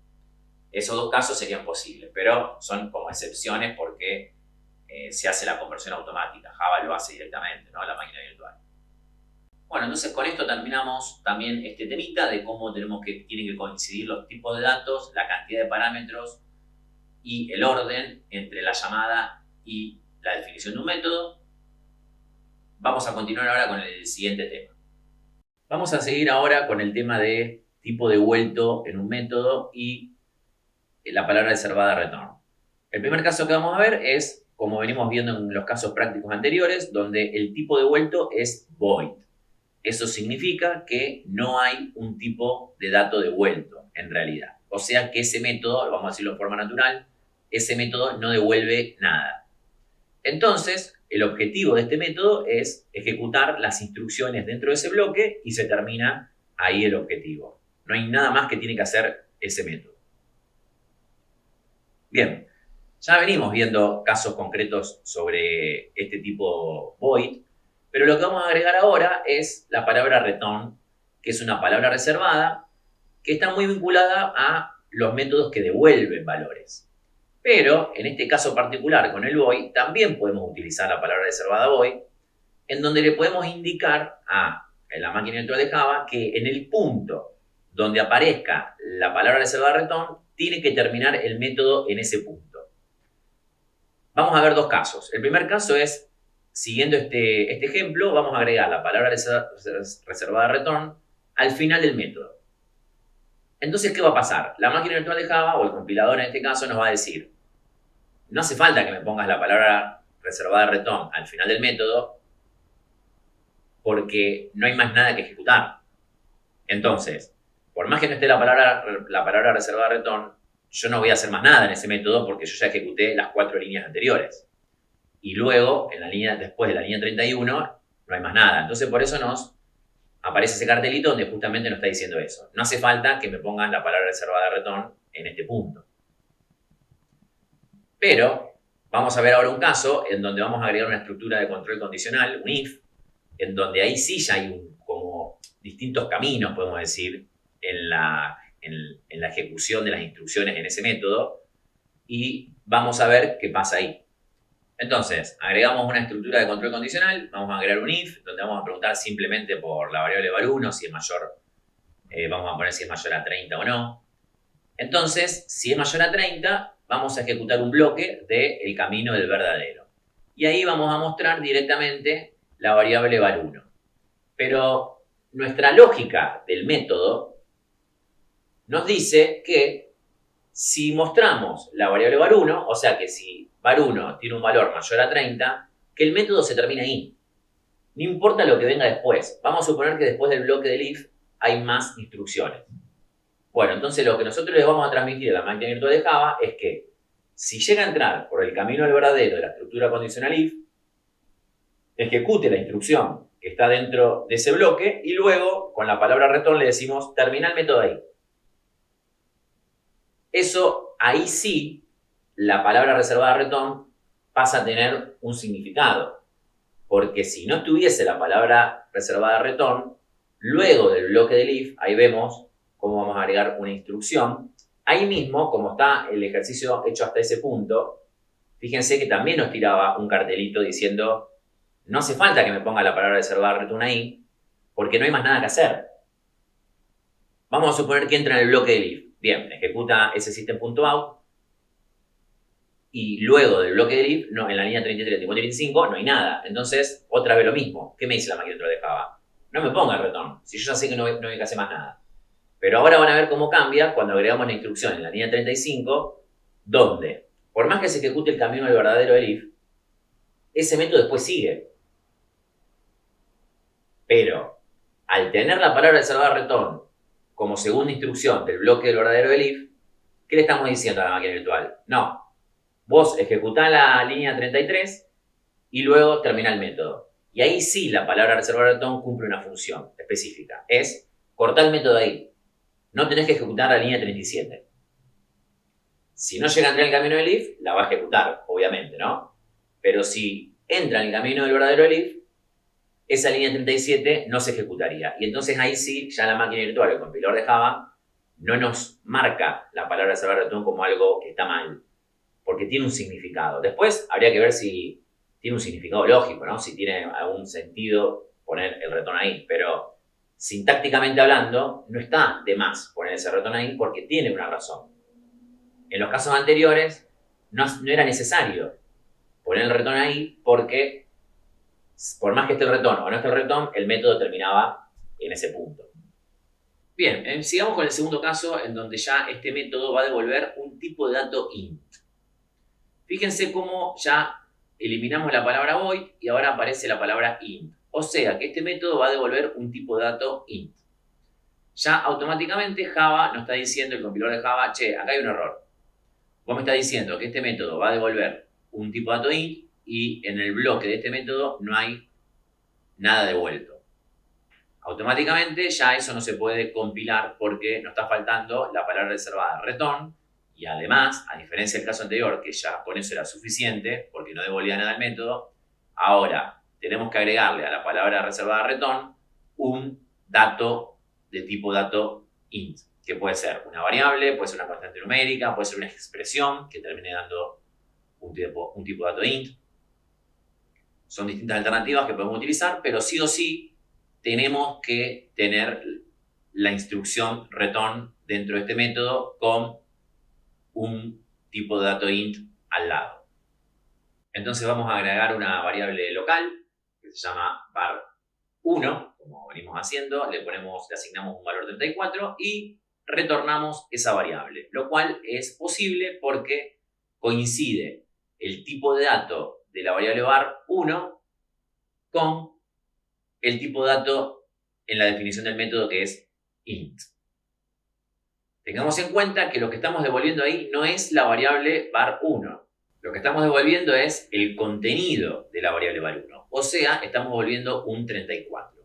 S1: Esos dos casos serían posibles, pero son como excepciones porque se hace la conversión automática. Java lo hace directamente, ¿no? La máquina virtual. Bueno, entonces con esto terminamos también este temita de cómo tienen que coincidir los tipos de datos, la cantidad de parámetros y el orden entre la llamada y la definición de un método. Vamos a continuar ahora con el siguiente tema. Vamos a seguir ahora con el tema de tipo devuelto en un método y la palabra reservada return. El primer caso que vamos a ver es, como venimos viendo en los casos prácticos anteriores, donde el tipo devuelto es void. Eso significa que no hay un tipo de dato devuelto en realidad. O sea que ese método, vamos a decirlo de forma natural, ese método no devuelve nada. Entonces, el objetivo de este método es ejecutar las instrucciones dentro de ese bloque y se termina ahí el objetivo. No hay nada más que tiene que hacer ese método. Bien, ya venimos viendo casos concretos sobre este tipo void Pero lo que vamos a agregar ahora es la palabra return, que es una palabra reservada que está muy vinculada a los métodos que devuelven valores. Pero en este caso particular con el void también podemos utilizar la palabra reservada void, en donde le podemos indicar a la máquina virtual de Java que en el punto donde aparezca la palabra reservada return tiene que terminar el método en ese punto. Vamos a ver dos casos. El primer caso es, siguiendo este ejemplo, vamos a agregar la palabra reservada return al final del método. Entonces, ¿qué va a pasar? La máquina virtual de Java, o el compilador en este caso, nos va a decir, no hace falta que me pongas la palabra reservada return al final del método, porque no hay más nada que ejecutar. Entonces, por más que no esté la palabra reservada return, yo no voy a hacer más nada en ese método porque yo ya ejecuté las 4 líneas anteriores. Y luego, después de la línea 31, no hay más nada. Entonces, por eso nos aparece ese cartelito donde justamente nos está diciendo eso. No hace falta que me pongan la palabra reservada return en este punto. Pero vamos a ver ahora un caso en donde vamos a agregar una estructura de control condicional, un if, en donde ahí sí ya hay como distintos caminos, podemos decir, en la ejecución de las instrucciones en ese método, y vamos a ver qué pasa ahí. Entonces, agregamos una estructura de control condicional, vamos a agregar un if, donde vamos a preguntar simplemente por la variable var1, si es mayor, vamos a poner si es mayor a 30 o no. Entonces, si es mayor a 30, vamos a ejecutar un bloque del camino del verdadero. Y ahí vamos a mostrar directamente la variable var1. Pero nuestra lógica del método nos dice que si mostramos la variable var1, o sea que si var1 tiene un valor mayor a 30, que el método se termina ahí. No importa lo que venga después. Vamos a suponer que después del bloque del if hay más instrucciones. Bueno, entonces lo que nosotros les vamos a transmitir a la máquina virtual de Java es que si llega a entrar por el camino del verdadero de la estructura condicional if, ejecute la instrucción que está dentro de ese bloque y luego con la palabra return le decimos termina el método ahí. Eso, ahí sí, la palabra reservada return pasa a tener un significado. Porque si no tuviese la palabra reservada return, luego del bloque del if, ahí vemos cómo vamos a agregar una instrucción. Ahí mismo, como está el ejercicio hecho hasta ese punto, fíjense que también nos tiraba un cartelito diciendo no hace falta que me ponga la palabra reservada return ahí, porque no hay más nada que hacer. Vamos a suponer que entra en el bloque del if. Bien, ejecuta ese system.out y luego del bloque del if, no, en la línea 33, 34 y 35 no hay nada. Entonces, otra vez lo mismo. ¿Qué me dice la máquina virtual de Java? No me ponga el return, si yo ya sé que no hay que hacer más nada. Pero ahora van a ver cómo cambia cuando agregamos la instrucción en la línea 35, donde, por más que se ejecute el camino del verdadero del if, ese método después sigue. Pero, al tener la palabra reservada return como segunda instrucción del bloque del verdadero del if, ¿qué le estamos diciendo a la máquina virtual? No, vos ejecutá la línea 33 y luego termina el método. Y ahí sí la palabra reservada return cumple una función específica. Es cortar el método ahí. No tenés que ejecutar la línea 37. Si no llega a entrar en el camino del if, la va a ejecutar, obviamente, ¿no? Pero si entra en el camino del verdadero del if, esa línea 37 no se ejecutaría. Y entonces ahí sí, ya la máquina virtual, el compilador de Java, no nos marca la palabra reservada return como algo que está mal, porque tiene un significado. Después habría que ver si tiene un significado lógico, ¿no? Si tiene algún sentido poner el return ahí, pero sintácticamente hablando, no está de más poner ese return ahí porque tiene una razón. En los casos anteriores no era necesario poner el return ahí porque por más que esté el return o no esté el return, el método terminaba en ese punto. Bien, sigamos con el segundo caso en donde ya este método va a devolver un tipo de dato int. Fíjense cómo ya eliminamos la palabra void y ahora aparece la palabra int. O sea que este método va a devolver un tipo de dato int. Ya automáticamente Java nos está diciendo, el compilador de Java, che, acá hay un error. Vos me estás diciendo que este método va a devolver un tipo de dato int y en el bloque de este método no hay nada devuelto. Automáticamente ya eso no se puede compilar porque nos está faltando la palabra reservada return y además, a diferencia del caso anterior, que ya con eso era suficiente porque no devolvía nada al método, ahora tenemos que agregarle a la palabra reservada return un dato de tipo dato int, que puede ser una variable, puede ser una constante numérica, puede ser una expresión que termine dando un tipo de dato int. Son distintas alternativas que podemos utilizar, pero sí o sí tenemos que tener la instrucción return dentro de este método con un tipo de dato int al lado. Entonces vamos a agregar una variable local que se llama var1, como venimos haciendo, le asignamos un valor 34 y retornamos esa variable, lo cual es posible porque coincide el tipo de dato de la variable var1 con el tipo de dato en la definición del método, que es int. Tengamos en cuenta que lo que estamos devolviendo ahí no es la variable var1. Lo que estamos devolviendo es el contenido de la variable var1. O sea, estamos devolviendo un 34.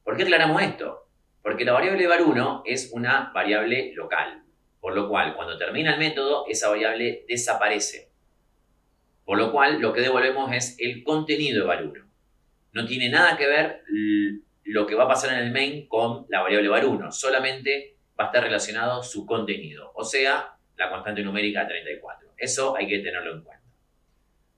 S1: ¿Por qué aclaramos esto? Porque la variable var1 es una variable local. Por lo cual, cuando termina el método, esa variable desaparece. Por lo cual, lo que devolvemos es el contenido de var1. No tiene nada que ver lo que va a pasar en el main con la variable var1. Solamente va a estar relacionado su contenido. O sea, la constante numérica 34. Eso hay que tenerlo en cuenta.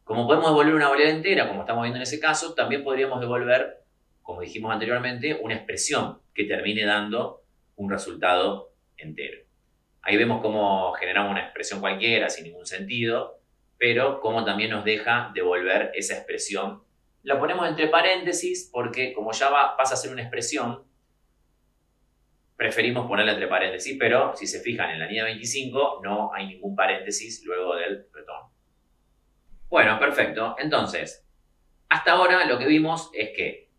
S1: Como podemos devolver una variable entera, como estamos viendo en ese caso, también podríamos devolver, como dijimos anteriormente, una expresión que termine dando un resultado entero. Ahí vemos cómo generamos una expresión cualquiera sin ningún sentido, pero cómo también nos deja devolver esa expresión. La ponemos entre paréntesis porque como ya pasa a ser una expresión, preferimos ponerla entre paréntesis, pero si se fijan en la línea 25 no hay ningún paréntesis luego del return. Bueno, perfecto. Entonces, hasta ahora lo que vimos es que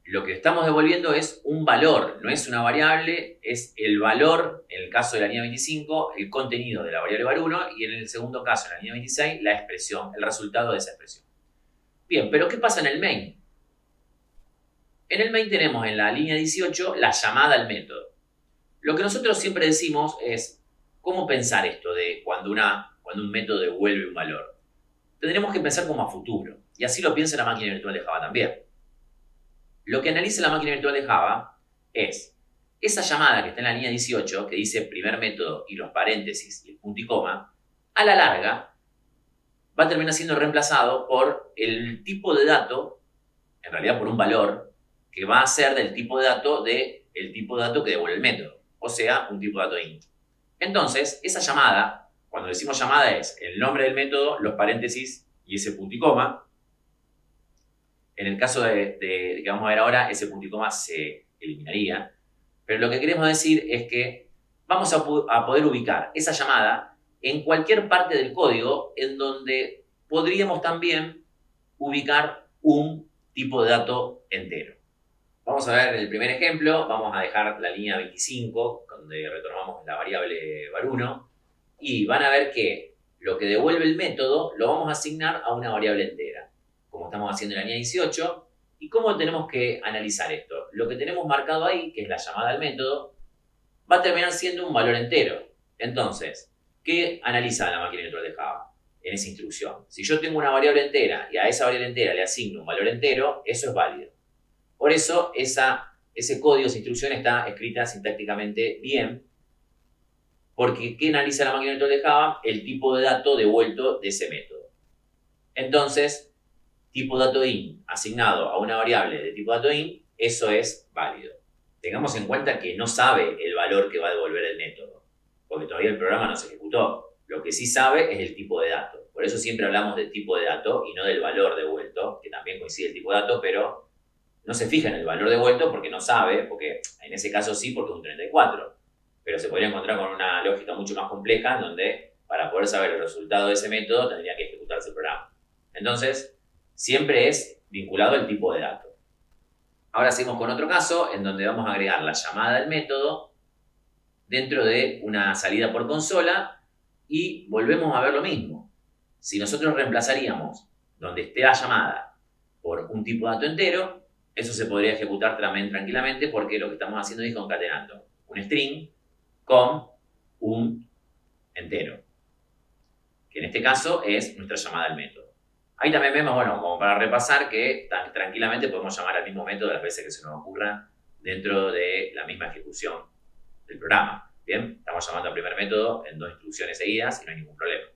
S1: lo que estamos devolviendo es un valor, no es una variable, es el valor, en el caso de la línea 25, el contenido de la variable var1 y en el segundo caso, en la línea 26, la expresión, el resultado de esa expresión. Bien, pero ¿qué pasa en el main? En el main tenemos en la línea 18 la llamada al método. Lo que nosotros siempre decimos es, ¿cómo pensar esto de cuando un método devuelve un valor? Tendremos que pensar como a futuro, y así lo piensa la máquina virtual de Java también. Lo que analiza la máquina virtual de Java es esa llamada que está en la línea 18, que dice primer método y los paréntesis y el punto y coma, a la larga va a terminar siendo reemplazado por el tipo de dato, en realidad por un valor, que va a ser del tipo de dato que devuelve el método, o sea, un tipo de dato int. Entonces, esa llamada, cuando decimos llamada, es el nombre del método, los paréntesis y ese punto y coma. En el caso de que vamos a ver ahora, ese punto y coma se eliminaría. Pero lo que queremos decir es que vamos a poder ubicar esa llamada en cualquier parte del código en donde podríamos también ubicar un tipo de dato entero. Vamos a ver el primer ejemplo. Vamos a dejar la línea 25, donde retornamos la variable var1. Y van a ver que lo que devuelve el método lo vamos a asignar a una variable entera, como estamos haciendo en la línea 18. ¿Y cómo tenemos que analizar esto? Lo que tenemos marcado ahí, que es la llamada al método, va a terminar siendo un valor entero. Entonces, ¿qué analiza la máquina virtual de Java en esa instrucción? Si yo tengo una variable entera y a esa variable entera le asigno un valor entero, eso es válido. Por eso, ese código, esa instrucción está escrita sintácticamente bien, porque ¿qué analiza la máquina virtual de Java? El tipo de dato devuelto de ese método. Entonces, tipo dato int asignado a una variable de tipo dato int, eso es válido. Tengamos en cuenta que no sabe el valor que va a devolver el método, porque todavía el programa no se ejecutó. Lo que sí sabe es el tipo de dato. Por eso siempre hablamos del tipo de dato y no del valor devuelto, que también coincide el tipo de dato, pero no se fija en el valor devuelto porque no sabe, porque en ese caso sí, porque es un 34. Pero se podría encontrar con una lógica mucho más compleja en donde para poder saber el resultado de ese método tendría que ejecutarse el programa. Entonces, siempre es vinculado al tipo de dato. Ahora seguimos con otro caso en donde vamos a agregar la llamada al método dentro de una salida por consola y volvemos a ver lo mismo. Si nosotros reemplazaríamos donde esté la llamada por un tipo de dato entero, eso se podría ejecutar también tranquilamente porque lo que estamos haciendo es concatenando un string con un entero, que en este caso es nuestra llamada al método. Ahí también vemos, bueno, como para repasar, que tranquilamente podemos llamar al mismo método las veces que se nos ocurra dentro de la misma ejecución del programa. Bien, estamos llamando al primer método en 2 instrucciones seguidas y no hay ningún problema.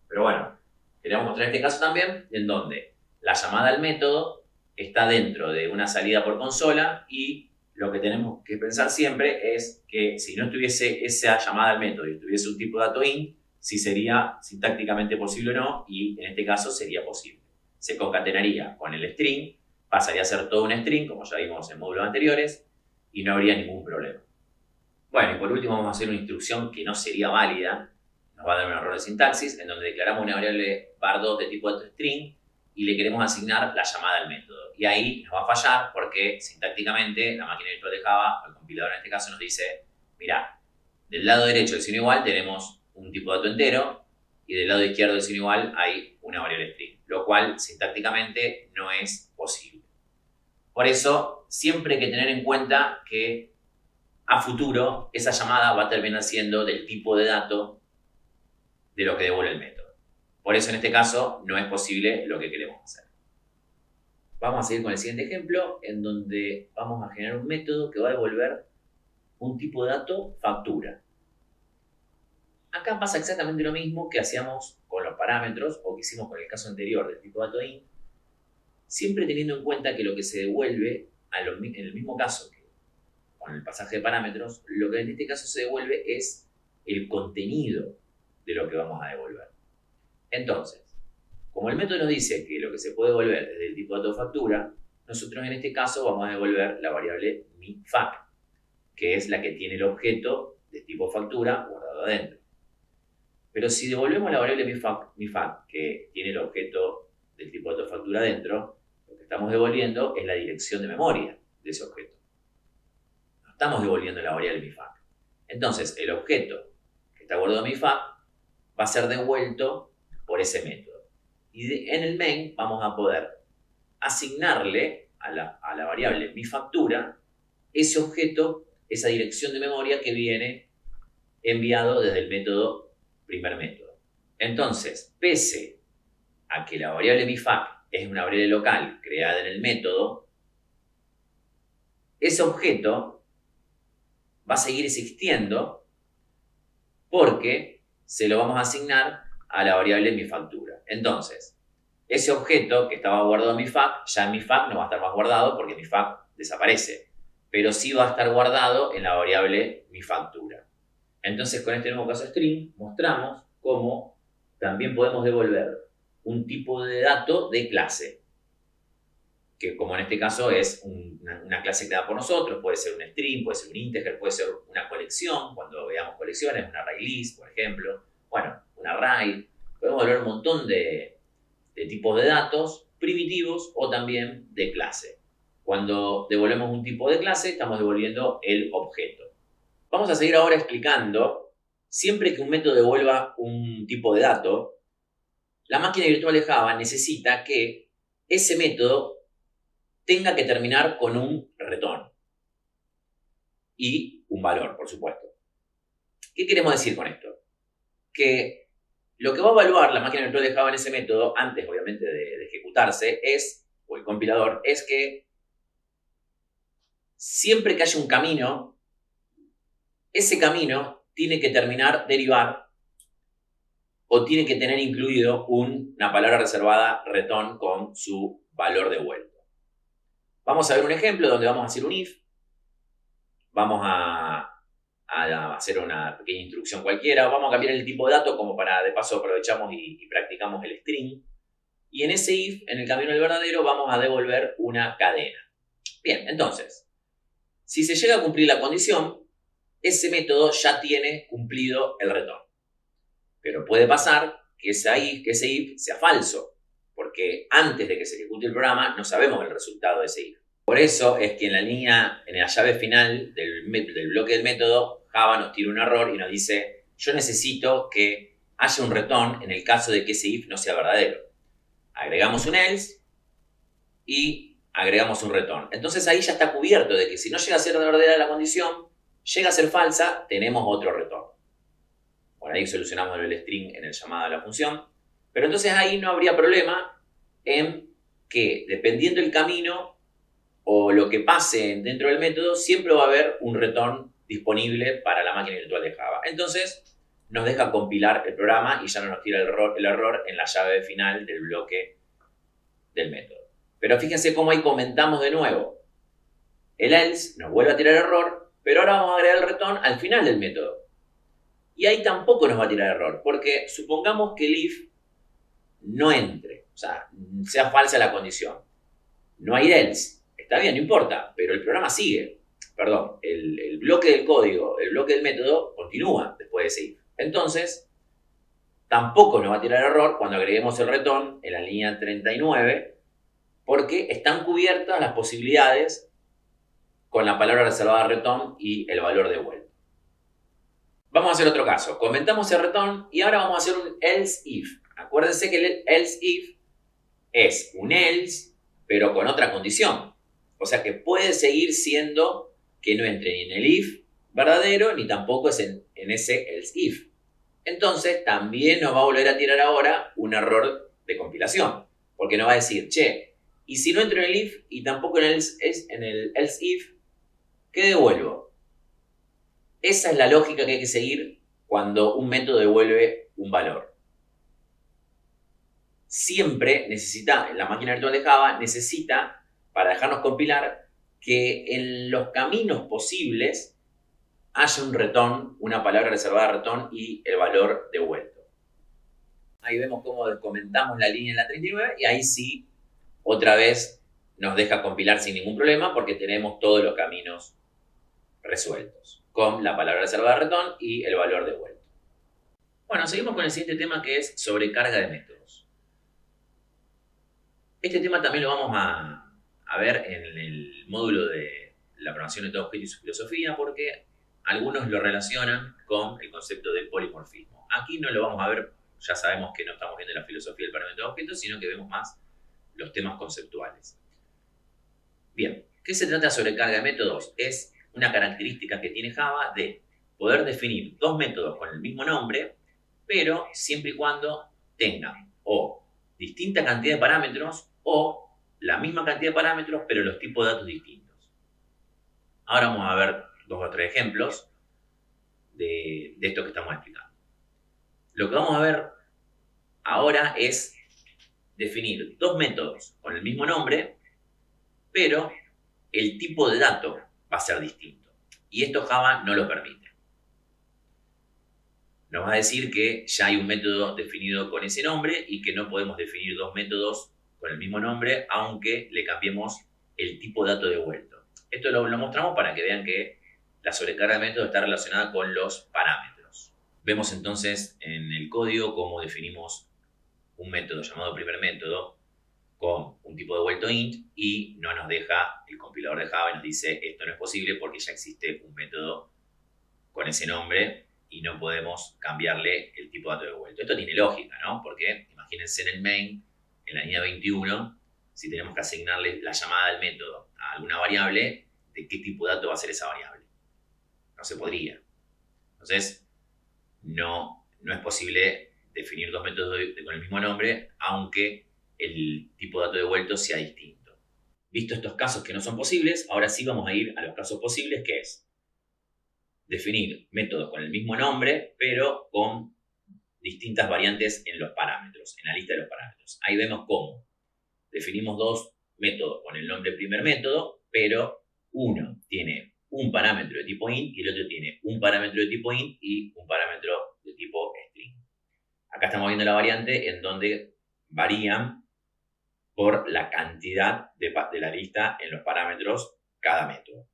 S1: Pero bueno, queríamos mostrar este caso también en donde la llamada al método está dentro de una salida por consola y lo que tenemos que pensar siempre es que si no estuviese esa llamada al método y estuviese un tipo de dato int, si sería sintácticamente posible o no, y en este caso sería posible. Se concatenaría con el string, pasaría a ser todo un string, como ya vimos en módulos anteriores, y no habría ningún problema. Bueno, y por último vamos a hacer una instrucción que no sería válida, nos va a dar un error de sintaxis, en donde declaramos una variable var2 de tipo string y le queremos asignar la llamada al método. Y ahí nos va a fallar porque sintácticamente la máquina virtual de Java, o el compilador en este caso, nos dice, mira, del lado derecho del signo igual tenemos un tipo de dato entero y del lado izquierdo del signo igual hay una variable string, lo cual sintácticamente no es posible. Por eso, siempre hay que tener en cuenta que a futuro esa llamada va a terminar siendo del tipo de dato de lo que devuelve el método. Por eso en este caso no es posible lo que queremos hacer. Vamos a seguir con el siguiente ejemplo en donde vamos a generar un método que va a devolver un tipo de dato factura. Acá pasa exactamente lo mismo que hacíamos con los parámetros o que hicimos con el caso anterior del tipo de dato int, siempre teniendo en cuenta que lo que se devuelve en el mismo caso que con el pasaje de parámetros, lo que en este caso se devuelve es el contenido de lo que vamos a devolver. Entonces, como el método nos dice que lo que se puede devolver es del tipo de dato factura, nosotros en este caso vamos a devolver la variable miFac, que es la que tiene el objeto de tipo factura guardado adentro. Pero si devolvemos la variable miFac, que tiene el objeto del tipo de dato factura adentro, lo que estamos devolviendo es la dirección de memoria de ese objeto. No estamos devolviendo la variable miFac. Entonces, el objeto que está guardado en miFac va a ser devuelto por ese método. Y en el main vamos a poder asignarle a la variable miFactura ese objeto, esa dirección de memoria que viene enviado desde el método primer método. Entonces, pese a que la variable miFac es una variable local creada en el método, ese objeto va a seguir existiendo porque se lo vamos a asignar a la variable miFactura. Entonces, ese objeto que estaba guardado en miFac, ya en miFac no va a estar más guardado porque miFac desaparece, pero sí va a estar guardado en la variable miFactura. Entonces, con este nuevo caso string, mostramos cómo también podemos devolver un tipo de dato de clase, que como en este caso es una clase creada por nosotros, puede ser un string, puede ser un integer, puede ser una colección, cuando veamos colecciones, un array list, por ejemplo, bueno, un array, podemos devolver un montón de tipos de datos primitivos o también de clase. Cuando devolvemos un tipo de clase, estamos devolviendo el objeto. Vamos a seguir ahora explicando, siempre que un método devuelva un tipo de dato, la máquina virtual de Java necesita que ese método tenga que terminar con un return y un valor, por supuesto. ¿Qué queremos decir con esto? Que lo que va a evaluar la máquina virtual de Java en ese método, antes obviamente de ejecutarse, o el compilador, es que siempre que haya un camino, ese camino tiene que terminar, derivar, o tiene que tener incluido una palabra reservada return con su valor devuelto. Vamos a ver un ejemplo donde vamos a hacer un if, vamos a hacer una pequeña instrucción cualquiera, vamos a cambiar el tipo de dato como para de paso aprovechamos y practicamos el string, y en ese if, en el camino del verdadero, vamos a devolver una cadena. Bien, entonces, si se llega a cumplir la condición, ese método ya tiene cumplido el return. Pero puede pasar que ese if sea falso, porque antes de que se ejecute el programa no sabemos el resultado de ese if. Por eso es que en la llave final del bloque del método, Java nos tira un error y nos dice, yo necesito que haya un return en el caso de que ese if no sea verdadero. Agregamos un else y agregamos un return. Entonces ahí ya está cubierto de que si no llega a ser verdadera la condición, llega a ser falsa, tenemos otro return. Por ahí solucionamos el string en el llamado a la función. Pero entonces ahí no habría problema en que, dependiendo del camino o lo que pase dentro del método, siempre va a haber un return disponible para la máquina virtual de Java. Entonces, nos deja compilar el programa y ya no nos tira el error en la llave final del bloque del método. Pero fíjense cómo ahí comentamos de nuevo. El else nos vuelve a tirar error, pero ahora vamos a agregar el return al final del método. Y ahí tampoco nos va a tirar error, porque supongamos que el if no entre, o sea falsa la condición. No hay else. Está bien, no importa, pero el programa sigue. Perdón, el bloque del código, el bloque del método continúa después de ese if. Entonces, tampoco nos va a tirar error cuando agreguemos el return en la línea 39, porque están cubiertas las posibilidades con la palabra reservada return y el valor devuelto. Vamos a hacer otro caso. Comentamos el return y ahora vamos a hacer un else if. Acuérdense que el else if es un else, pero con otra condición. O sea que puede seguir siendo que no entre ni en el if verdadero, ni tampoco es en ese else if. Entonces también nos va a volver a tirar ahora un error de compilación. Porque nos va a decir, che, y si no entro en el if y tampoco en el else if, ¿qué devuelvo? Esa es la lógica que hay que seguir cuando un método devuelve un valor. Siempre necesita, la máquina virtual de Java necesita, para dejarnos compilar, que en los caminos posibles haya un return, una palabra reservada return y el valor devuelto. Ahí vemos cómo comentamos la línea en la 39 y ahí sí, otra vez nos deja compilar sin ningún problema porque tenemos todos los caminos resueltos con la palabra reservada return y el valor devuelto. Bueno, seguimos con el siguiente tema que es sobrecarga de métodos. Este tema también lo vamos a ver en el módulo de la programación de todo objeto y su filosofía porque algunos lo relacionan con el concepto de polimorfismo. Aquí no lo vamos a ver, ya sabemos que no estamos viendo la filosofía del parámetro de objetos, sino que vemos más los temas conceptuales. Bien, ¿qué se trata de sobrecarga de métodos? Es una característica que tiene Java de poder definir dos métodos con el mismo nombre, pero siempre y cuando tengan o distinta cantidad de parámetros o la misma cantidad de parámetros, pero los tipos de datos distintos. Ahora vamos a ver dos o tres ejemplos de esto que estamos explicando. Lo que vamos a ver ahora es definir dos métodos con el mismo nombre, pero el tipo de dato va a ser distinto. Y esto Java no lo permite. Nos va a decir que ya hay un método definido con ese nombre y que no podemos definir dos métodos con el mismo nombre, aunque le cambiemos el tipo de dato devuelto. Esto lo mostramos para que vean que la sobrecarga de métodos está relacionada con los parámetros. Vemos entonces en el código cómo definimos un método llamado primer método con un tipo devuelto int y no nos deja el compilador de Java y nos dice esto no es posible porque ya existe un método con ese nombre y no podemos cambiarle el tipo de dato devuelto. Esto tiene lógica, ¿no? Porque imagínense en el main, en la línea 21, si tenemos que asignarle la llamada del método a alguna variable, ¿de qué tipo de dato va a ser esa variable? No se podría. Entonces, no es posible definir dos métodos con el mismo nombre, aunque el tipo de dato devuelto sea distinto. Visto estos casos que no son posibles, ahora sí vamos a ir a los casos posibles, que es definir métodos con el mismo nombre, pero con distintas variantes en los parámetros, en la lista de los parámetros. Ahí vemos cómo definimos dos métodos con el nombre primer método, pero uno tiene un parámetro de tipo int y el otro tiene un parámetro de tipo int y un parámetro de tipo string. Acá estamos viendo la variante en donde varían por la cantidad de la lista en los parámetros cada método.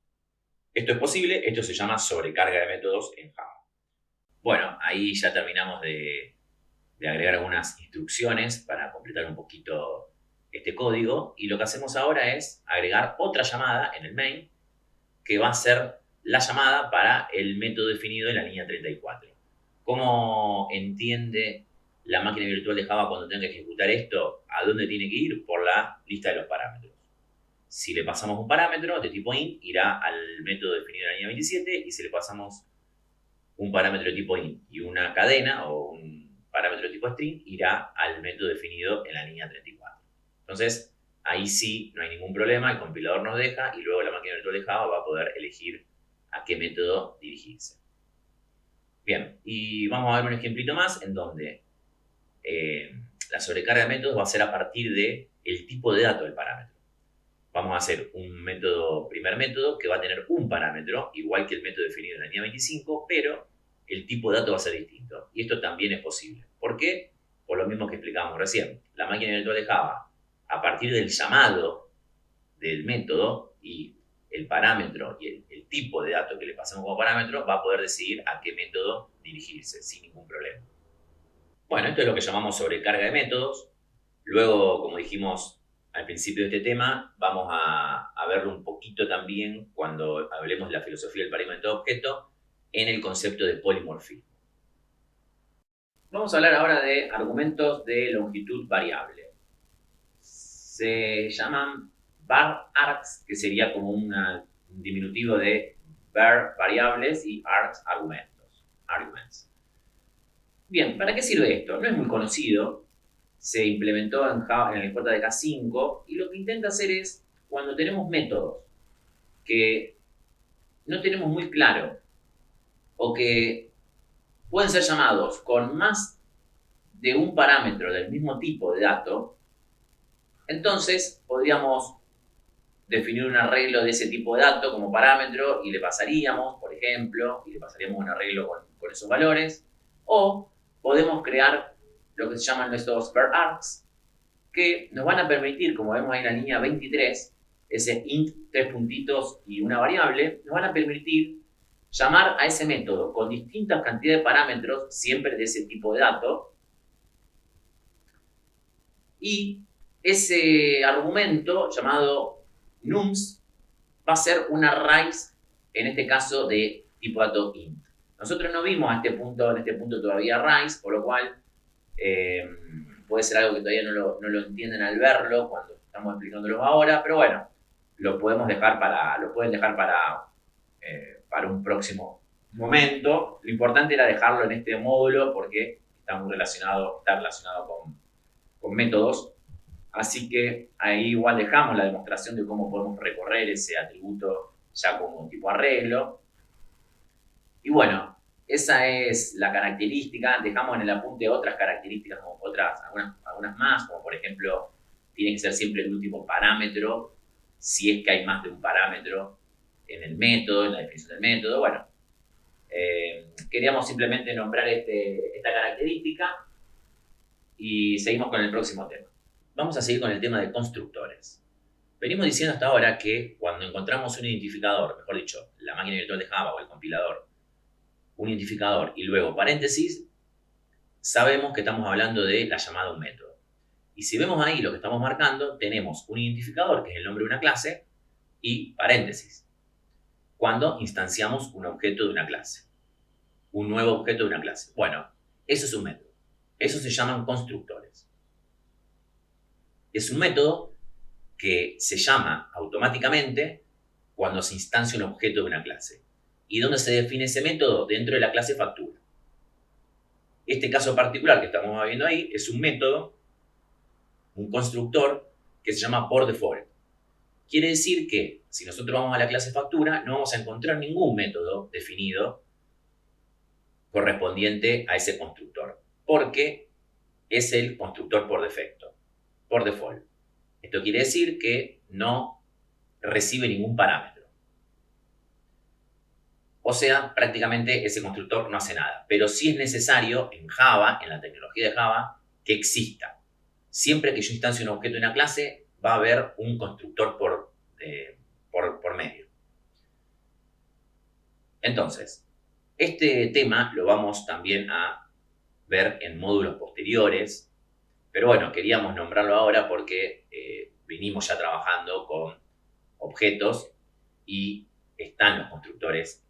S1: Esto es posible, esto se llama sobrecarga de métodos en Java. Bueno, ahí ya terminamos de agregar algunas instrucciones para completar un poquito este código y lo que hacemos ahora es agregar otra llamada en el main que va a ser la llamada para el método definido en la línea 34. ¿Cómo entiende la máquina virtual de Java cuando tenga que ejecutar esto? ¿A dónde tiene que ir? Por la lista de los parámetros. Si le pasamos un parámetro de tipo int, irá al método definido en la línea 27 y si le pasamos un parámetro de tipo int y una cadena o un parámetro parámetro tipo string irá al método definido en la línea 34. Entonces, ahí sí no hay ningún problema, el compilador nos deja y luego la máquina virtual de Java va a poder elegir a qué método dirigirse. Bien, y vamos a ver un ejemplito más en donde la sobrecarga de métodos va a ser a partir del tipo de dato del parámetro. Vamos a hacer un primer método que va a tener un parámetro, igual que el método definido en la línea 25, pero el tipo de dato va a ser distinto. Y esto también es posible. ¿Por qué? Por lo mismo que explicábamos recién. La máquina virtual de Java, a partir del llamado del método y el parámetro y el tipo de dato que le pasamos como parámetro, va a poder decidir a qué método dirigirse sin ningún problema. Bueno, esto es lo que llamamos sobrecarga de métodos. Luego, como dijimos al principio de este tema, vamos a verlo un poquito también cuando hablemos de la filosofía del paradigma de todo objeto en el concepto de polimorfismo. Vamos a hablar ahora de argumentos de longitud variable. Se llaman var args, que sería como un diminutivo de var variables y args arguments. Bien, ¿para qué sirve esto? No es muy conocido. Se implementó en el JDK 5 y lo que intenta hacer es, cuando tenemos métodos que no tenemos muy claro o que pueden ser llamados con más de un parámetro del mismo tipo de dato, entonces podríamos definir un arreglo de ese tipo de dato como parámetro y le pasaríamos, por ejemplo, un arreglo con esos valores, o podemos crear lo que se llaman estos var args, que nos van a permitir, como vemos ahí en la línea 23, ese int, 3 puntitos y una variable, nos van a permitir llamar a ese método con distintas cantidades de parámetros, siempre de ese tipo de dato, y ese argumento llamado nums va a ser una raíz, en este caso, de tipo dato int. Nosotros no vimos en este punto todavía raíz, por lo cual puede ser algo que todavía no lo entienden al verlo cuando estamos explicándolo ahora, pero bueno, lo pueden dejar para un próximo momento. Lo importante era dejarlo en este módulo porque está relacionado con métodos. Así que ahí igual dejamos la demostración de cómo podemos recorrer ese atributo ya como tipo arreglo. Y bueno, esa es la característica. Dejamos en el apunte otras características, como algunas más, como por ejemplo, tiene que ser siempre el último parámetro, si es que hay más de un parámetro en el método, en la definición del método. Bueno, queríamos simplemente nombrar esta característica y seguimos con el próximo tema. Vamos a seguir con el tema de constructores. Venimos diciendo hasta ahora que cuando encontramos un identificador, mejor dicho, la máquina virtual de Java o el compilador, un identificador y luego paréntesis, sabemos que estamos hablando de la llamada a un método. Y si vemos ahí lo que estamos marcando, tenemos un identificador, que es el nombre de una clase, y paréntesis, cuando instanciamos un objeto de una clase, un nuevo objeto de una clase. Bueno, eso es un método. Eso se llaman constructores. Es un método que se llama automáticamente cuando se instancia un objeto de una clase. ¿Y dónde se define ese método? Dentro de la clase factura. Este caso particular que estamos viendo ahí es un método, un constructor, que se llama por default. Quiere decir que si nosotros vamos a la clase factura, no vamos a encontrar ningún método definido correspondiente a ese constructor, porque es el constructor por defecto, por default. Esto quiere decir que no recibe ningún parámetro. O sea, prácticamente ese constructor no hace nada. Pero sí es necesario en Java, en la tecnología de Java, que exista. Siempre que yo instancie un objeto en una clase, va a haber un constructor por medio. Entonces, este tema lo vamos también a ver en módulos posteriores. Pero bueno, queríamos nombrarlo ahora porque venimos ya trabajando con objetos y están los constructores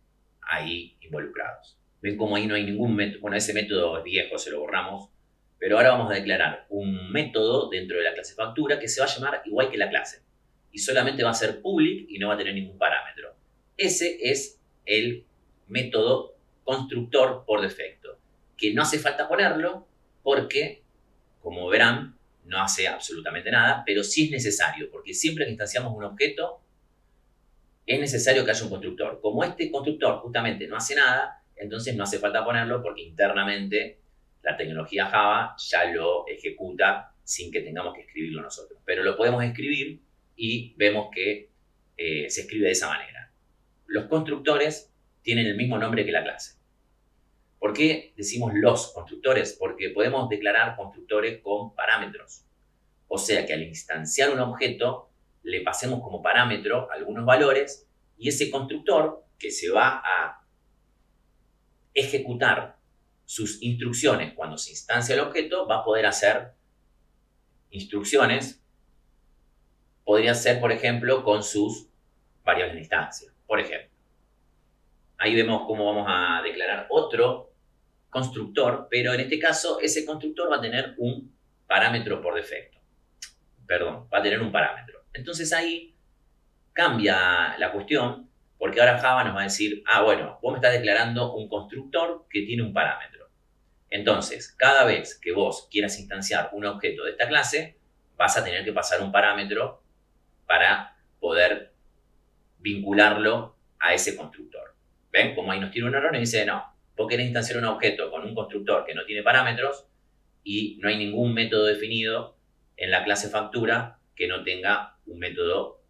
S1: ahí involucrados. Ven como ahí no hay ningún método. Bueno, ese método es viejo, se lo borramos. Pero ahora vamos a declarar un método dentro de la clase factura que se va a llamar igual que la clase. Y solamente va a ser public y no va a tener ningún parámetro. Ese es el método constructor por defecto. Que no hace falta ponerlo porque, como verán, no hace absolutamente nada, pero sí es necesario, porque siempre que instanciamos un objeto, es necesario que haya un constructor. Como este constructor justamente no hace nada, entonces no hace falta ponerlo porque internamente la tecnología Java ya lo ejecuta sin que tengamos que escribirlo nosotros. Pero lo podemos escribir y vemos que se escribe de esa manera. Los constructores tienen el mismo nombre que la clase. ¿Por qué decimos los constructores? Porque podemos declarar constructores con parámetros. O sea que al instanciar un objeto, le pasemos como parámetro algunos valores y ese constructor que se va a ejecutar sus instrucciones cuando se instancia el objeto va a poder hacer instrucciones. Podría ser, por ejemplo, con sus variables de instancia. Por ejemplo, ahí vemos cómo vamos a declarar otro constructor, pero en este caso ese constructor va a tener un parámetro por defecto. Perdón, va a tener un parámetro. Entonces ahí cambia la cuestión, porque ahora Java nos va a decir, bueno, vos me estás declarando un constructor que tiene un parámetro. Entonces, cada vez que vos quieras instanciar un objeto de esta clase, vas a tener que pasar un parámetro para poder vincularlo a ese constructor. ¿Ven? Como ahí nos tira un error y dice, no, vos querés instanciar un objeto con un constructor que no tiene parámetros y no hay ningún método definido en la clase factura que no tenga un método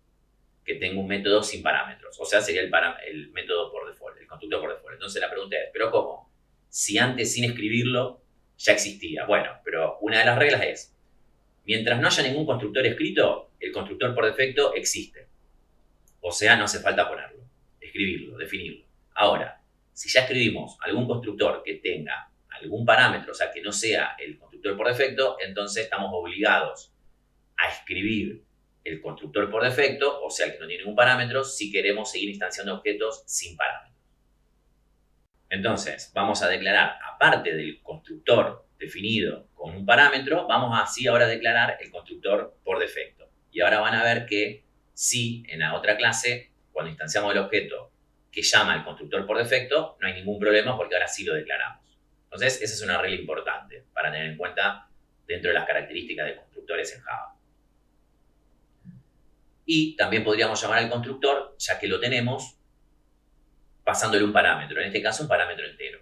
S1: sin parámetros. O sea, sería el método por default, el constructor por default. Entonces la pregunta es, ¿pero cómo? Si antes sin escribirlo ya existía. Bueno, pero una de las reglas es, mientras no haya ningún constructor escrito, el constructor por defecto existe. O sea, no hace falta ponerlo, escribirlo, definirlo. Ahora, si ya escribimos algún constructor que tenga algún parámetro, o sea, que no sea el constructor por defecto, entonces estamos obligados a escribir el constructor por defecto, o sea, el que no tiene ningún parámetro, si queremos seguir instanciando objetos sin parámetros. Entonces, vamos a declarar, aparte del constructor definido con un parámetro, vamos así ahora a declarar el constructor por defecto. Y ahora van a ver que sí, en la otra clase, cuando instanciamos el objeto que llama al constructor por defecto, no hay ningún problema porque ahora sí lo declaramos. Entonces, esa es una regla importante para tener en cuenta dentro de las características de constructores en Java. Y también podríamos llamar al constructor, ya que lo tenemos, pasándole un parámetro, en este caso un parámetro entero.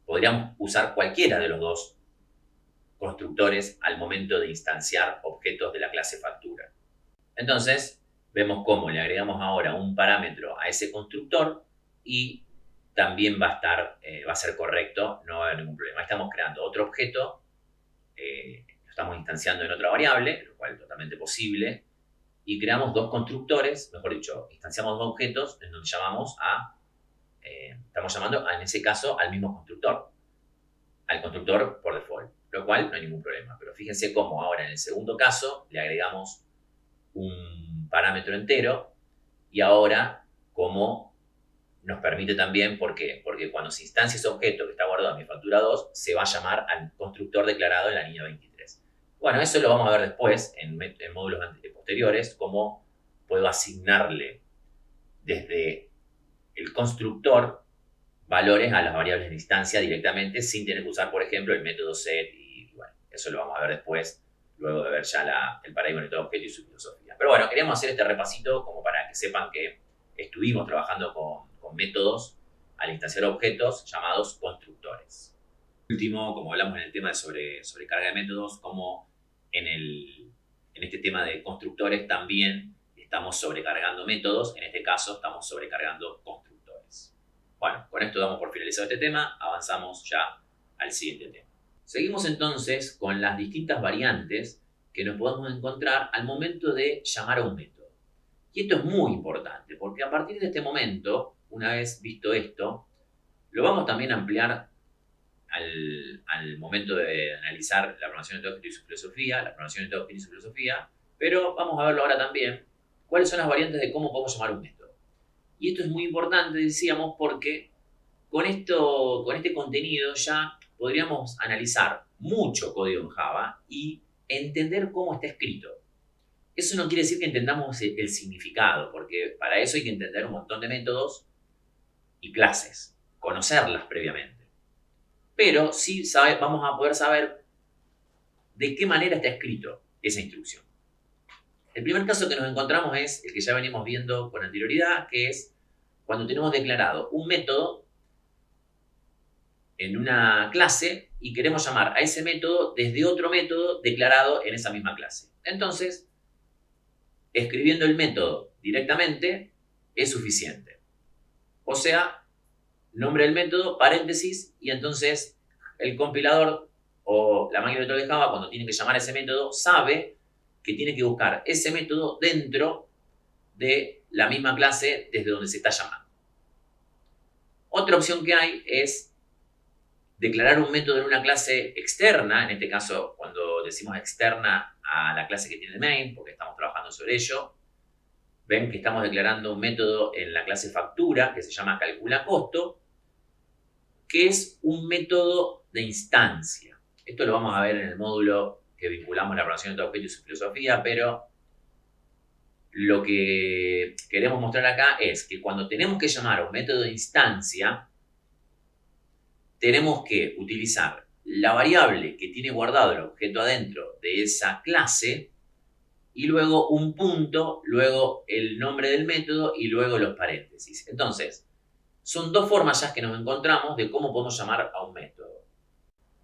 S1: Podríamos usar cualquiera de los dos constructores al momento de instanciar objetos de la clase factura. Entonces, vemos cómo le agregamos ahora un parámetro a ese constructor y también va a ser correcto, no va a haber ningún problema. Estamos creando otro objeto, lo estamos instanciando en otra variable, lo cual es totalmente posible, y creamos dos constructores, mejor dicho, instanciamos dos objetos en donde estamos llamando en ese caso al mismo constructor, al constructor por default, lo cual no hay ningún problema. Pero fíjense cómo ahora en el segundo caso le agregamos un parámetro entero y ahora cómo nos permite también, ¿por qué? Porque cuando se instancia ese objeto que está guardado en mi factura 2, se va a llamar al constructor declarado en la línea 23. Bueno, eso lo vamos a ver después en módulos posteriores, cómo puedo asignarle desde el constructor valores a las variables de instancia directamente sin tener que usar, por ejemplo, el método set y bueno, eso lo vamos a ver después, luego de ver ya el paradigma de objeto y su filosofía. Pero bueno, queríamos hacer este repasito como para que sepan que estuvimos trabajando con métodos al instanciar objetos llamados constructores. Último, como hablamos en el tema de sobrecarga de métodos, como en este tema de constructores también estamos sobrecargando métodos, en este caso estamos sobrecargando constructores. Bueno, con esto damos por finalizado este tema, avanzamos ya al siguiente tema. Seguimos entonces con las distintas variantes que nos podemos encontrar al momento de llamar a un método. Y esto es muy importante, porque a partir de este momento, una vez visto esto, lo vamos también a ampliar al momento de analizar la programación de objeto y su filosofía, la programación de objeto y su filosofía, pero vamos a verlo ahora también, cuáles son las variantes de cómo podemos llamar un método. Y esto es muy importante, decíamos, porque con este contenido ya podríamos analizar mucho código en Java y entender cómo está escrito. Eso no quiere decir que entendamos el significado, porque para eso hay que entender un montón de métodos y clases, conocerlas previamente. pero sí vamos a poder saber de qué manera está escrito esa instrucción. El primer caso que nos encontramos es el que ya venimos viendo con anterioridad, que es cuando tenemos declarado un método en una clase y queremos llamar a ese método desde otro método declarado en esa misma clase. Entonces, escribiendo el método directamente es suficiente. O sea, nombre del método, paréntesis, y entonces el compilador o la máquina virtual de Java, cuando tiene que llamar a ese método, sabe que tiene que buscar ese método dentro de la misma clase desde donde se está llamando. Otra opción que hay es declarar un método en una clase externa, en este caso cuando decimos externa a la clase que tiene el main, porque estamos trabajando sobre ello. Ven que estamos declarando un método en la clase factura que se llama calcula costo, que es un método de instancia. Esto lo vamos a ver en el módulo que vinculamos la programación de objetos y su filosofía, pero lo que queremos mostrar acá es que cuando tenemos que llamar a un método de instancia, tenemos que utilizar la variable que tiene guardado el objeto adentro de esa clase y luego un punto, luego el nombre del método y luego los paréntesis. Entonces, son dos formas ya que nos encontramos de cómo podemos llamar a un método.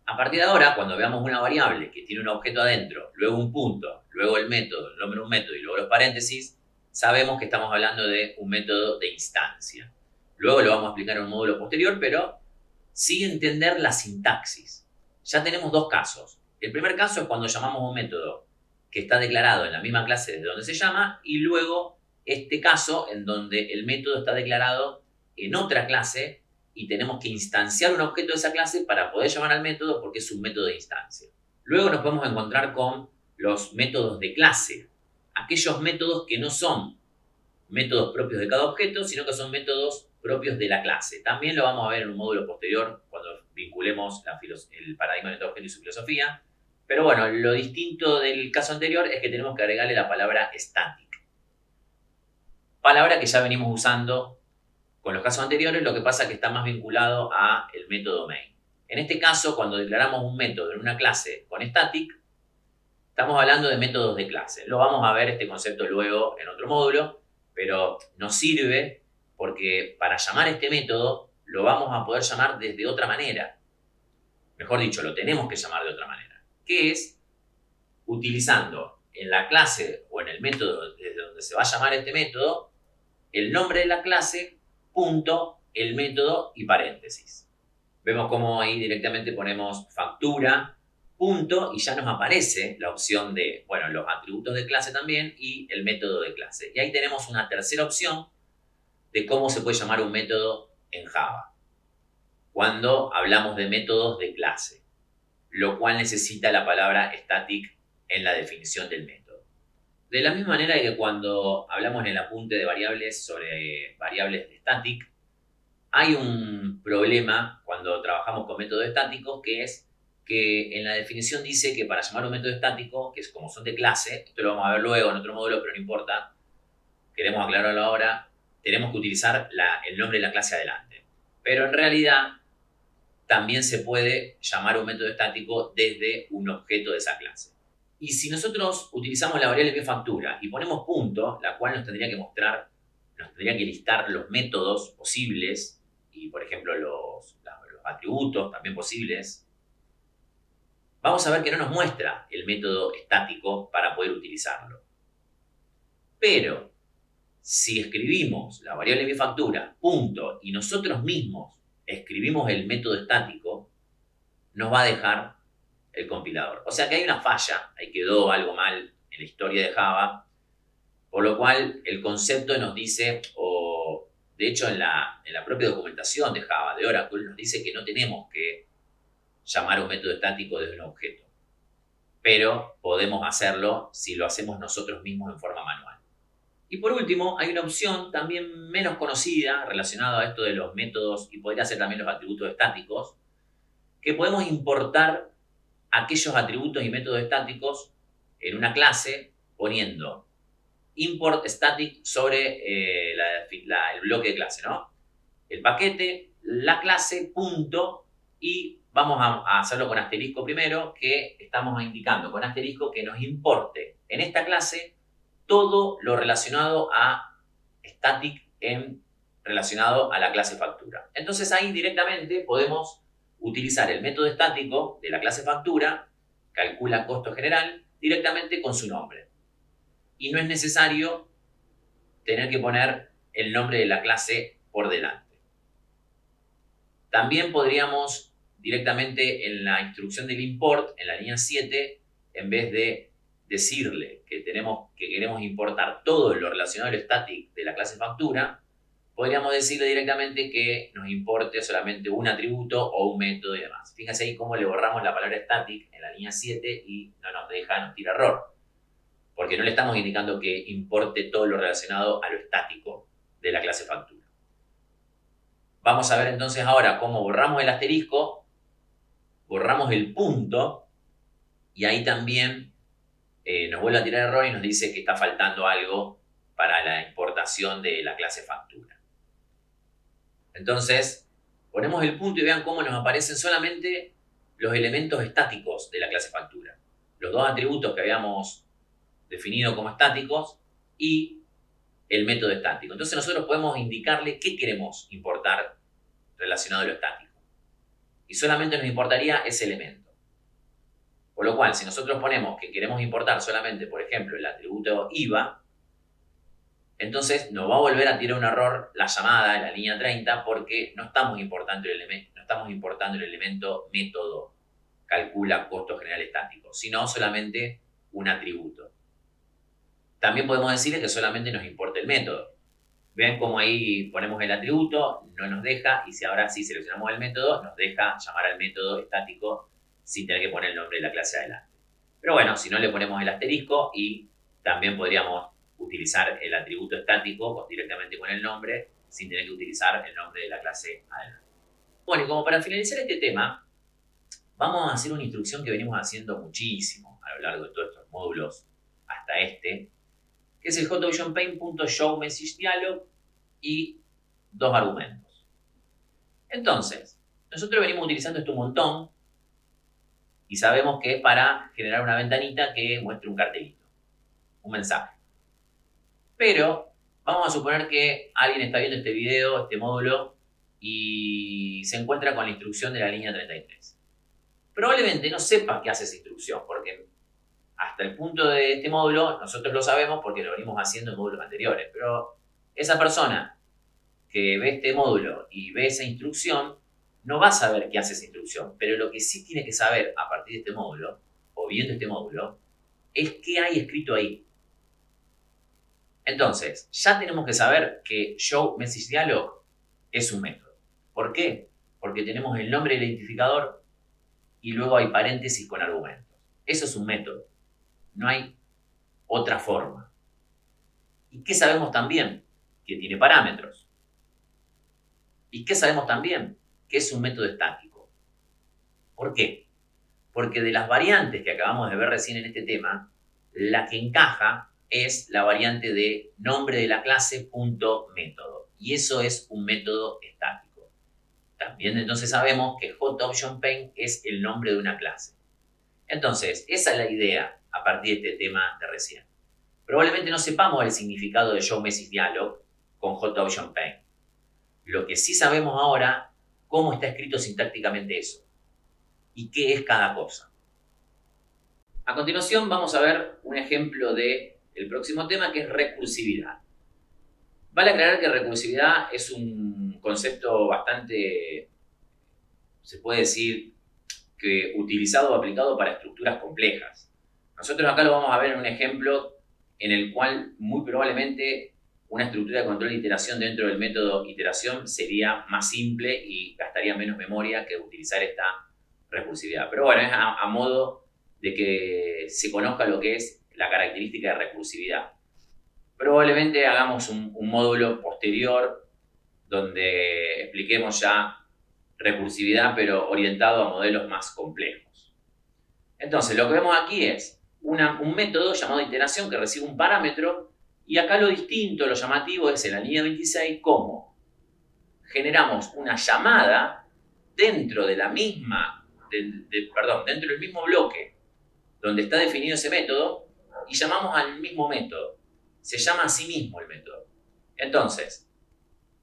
S1: A partir de ahora, cuando veamos una variable que tiene un objeto adentro, luego un punto, luego el método, el nombre de un método y luego los paréntesis, sabemos que estamos hablando de un método de instancia. Luego lo vamos a explicar en un módulo posterior, pero sí entender la sintaxis. Ya tenemos dos casos. El primer caso es cuando llamamos a un método que está declarado en la misma clase desde donde se llama, y luego este caso en donde el método está declarado en otra clase y tenemos que instanciar un objeto de esa clase para poder llamar al método porque es un método de instancia. Luego nos podemos encontrar con los métodos de clase, aquellos métodos que no son métodos propios de cada objeto, sino que son métodos propios de la clase. También lo vamos a ver en un módulo posterior cuando vinculemos el paradigma de objeto y su filosofía. Pero bueno, lo distinto del caso anterior es que tenemos que agregarle la palabra static. Palabra que ya venimos usando con los casos anteriores, lo que pasa es que está más vinculado a el método main. En este caso, cuando declaramos un método en una clase con static, estamos hablando de métodos de clase. Lo vamos a ver este concepto luego en otro módulo, pero nos sirve porque para llamar este método lo vamos a poder llamar desde otra manera. Mejor dicho, lo tenemos que llamar de otra manera, que es utilizando en la clase o en el método desde donde se va a llamar este método, el nombre de la clase, punto, el método y paréntesis. Vemos cómo ahí directamente ponemos factura, punto, y ya nos aparece la opción de, bueno, los atributos de clase también y el método de clase. Y ahí tenemos una tercera opción de cómo se puede llamar un método en Java cuando hablamos de métodos de clase, lo cual necesita la palabra static en la definición del método. De la misma manera que cuando hablamos en el apunte de variables sobre variables de static, hay un problema cuando trabajamos con métodos estáticos, que es que en la definición dice que para llamar un método estático, que es como son de clase, esto lo vamos a ver luego en otro módulo, pero no importa, queremos aclararlo ahora, tenemos que utilizar el nombre de la clase adelante. Pero en realidad también se puede llamar un método estático desde un objeto de esa clase. Y si nosotros utilizamos la variable factura y ponemos punto, la cual nos tendría que mostrar, nos tendría que listar los métodos posibles y, por ejemplo, los atributos también posibles, vamos a ver que no nos muestra el método estático para poder utilizarlo. Pero si escribimos la variable factura, punto, y nosotros mismos escribimos el método estático, nos va a dejar el compilador. O sea que hay una falla, ahí quedó algo mal en la historia de Java, por lo cual el concepto nos dice, o de hecho en la propia documentación de Java, de Oracle, nos dice que no tenemos que llamar un método estático desde un objeto, pero podemos hacerlo si lo hacemos nosotros mismos en forma manual. Y por último, hay una opción también menos conocida relacionada a esto de los métodos y podría ser también los atributos estáticos, que podemos importar aquellos atributos y métodos estáticos en una clase poniendo import static sobre el bloque de clase, ¿no? El paquete, la clase, punto, y vamos a hacerlo con asterisco primero, que estamos indicando con asterisco que nos importe en esta clase todo lo relacionado a static relacionado a la clase factura. Entonces ahí directamente podemos utilizar el método estático de la clase factura, calcula costo general, directamente con su nombre. Y no es necesario tener que poner el nombre de la clase por delante. También podríamos directamente en la instrucción del import, en la línea 7, en vez de decirle que queremos importar todo lo relacionado al static de la clase factura, podríamos decirle directamente que nos importe solamente un atributo o un método y demás. Fíjense ahí cómo le borramos la palabra static en la línea 7 y no nos deja, nos tira error. Porque no le estamos indicando que importe todo lo relacionado a lo estático de la clase factura. Vamos a ver entonces ahora cómo borramos el asterisco, borramos el punto y ahí también nos vuelve a tirar error y nos dice que está faltando algo para la importación de la clase factura. Entonces, ponemos el punto y vean cómo nos aparecen solamente los elementos estáticos de la clase factura. Los dos atributos que habíamos definido como estáticos y el método estático. Entonces nosotros podemos indicarle qué queremos importar relacionado a lo estático. Y solamente nos importaría ese elemento. Por lo cual, si nosotros ponemos que queremos importar solamente, por ejemplo, el atributo IVA, entonces nos va a volver a tirar un error la llamada en la línea 30 porque no estamos importando el elemento método, calcula costo general estático, sino solamente un atributo. También podemos decirle que solamente nos importa el método. Ven cómo ahí ponemos el atributo, no nos deja, y si ahora sí seleccionamos el método, nos deja llamar al método estático sin tener que poner el nombre de la clase adelante. Pero bueno, si no le ponemos el asterisco y también podríamos utilizar el atributo estático directamente con el nombre sin tener que utilizar el nombre de la clase adelante. Bueno, y como para finalizar este tema, vamos a hacer una instrucción que venimos haciendo muchísimo a lo largo de todos estos módulos hasta este, que es el hotoptionpaint.showMessageDialog y dos argumentos. Entonces, nosotros venimos utilizando esto un montón y sabemos que es para generar una ventanita que muestre un cartelito, un mensaje. Pero vamos a suponer que alguien está viendo este video, este módulo, y se encuentra con la instrucción de la línea 33. Probablemente no sepa qué hace esa instrucción, porque hasta el punto de este módulo nosotros lo sabemos porque lo venimos haciendo en módulos anteriores. Pero esa persona que ve este módulo y ve esa instrucción no va a saber qué hace esa instrucción. Pero lo que sí tiene que saber a partir de este módulo, o viendo este módulo, es qué hay escrito ahí. Entonces, ya tenemos que saber que showMessageDialog es un método. ¿Por qué? Porque tenemos el nombre del identificador y luego hay paréntesis con argumentos. Eso es un método. No hay otra forma. ¿Y qué sabemos también? Que tiene parámetros. ¿Y qué sabemos también? Que es un método estático. ¿Por qué? Porque de las variantes que acabamos de ver recién en este tema, la que encaja es la variante de nombre de la clase punto método. Y eso es un método estático. También entonces sabemos que hotOptionPaint es el nombre de una clase. Entonces, esa es la idea a partir de este tema de recién. Probablemente no sepamos el significado de showMessageDialog con hotOptionPaint. Lo que sí sabemos ahora, cómo está escrito sintácticamente eso y qué es cada cosa. A continuación vamos a ver un ejemplo del próximo tema, que es recursividad. Vale aclarar que recursividad es un concepto bastante, se puede decir, que utilizado o aplicado para estructuras complejas. Nosotros acá lo vamos a ver en un ejemplo en el cual muy probablemente una estructura de control de iteración dentro del método iteración sería más simple y gastaría menos memoria que utilizar esta recursividad. Pero bueno, es a modo de que se conozca lo que es la característica de recursividad. Probablemente hagamos un módulo posterior donde expliquemos ya recursividad, pero orientado a modelos más complejos. Entonces, lo que vemos aquí es un método llamado iteración que recibe un parámetro, y acá lo distinto, lo llamativo es en la línea 26 cómo generamos una llamada dentro de la misma dentro del mismo bloque donde está definido ese método y llamamos al mismo método. Se llama a sí mismo el método. Entonces,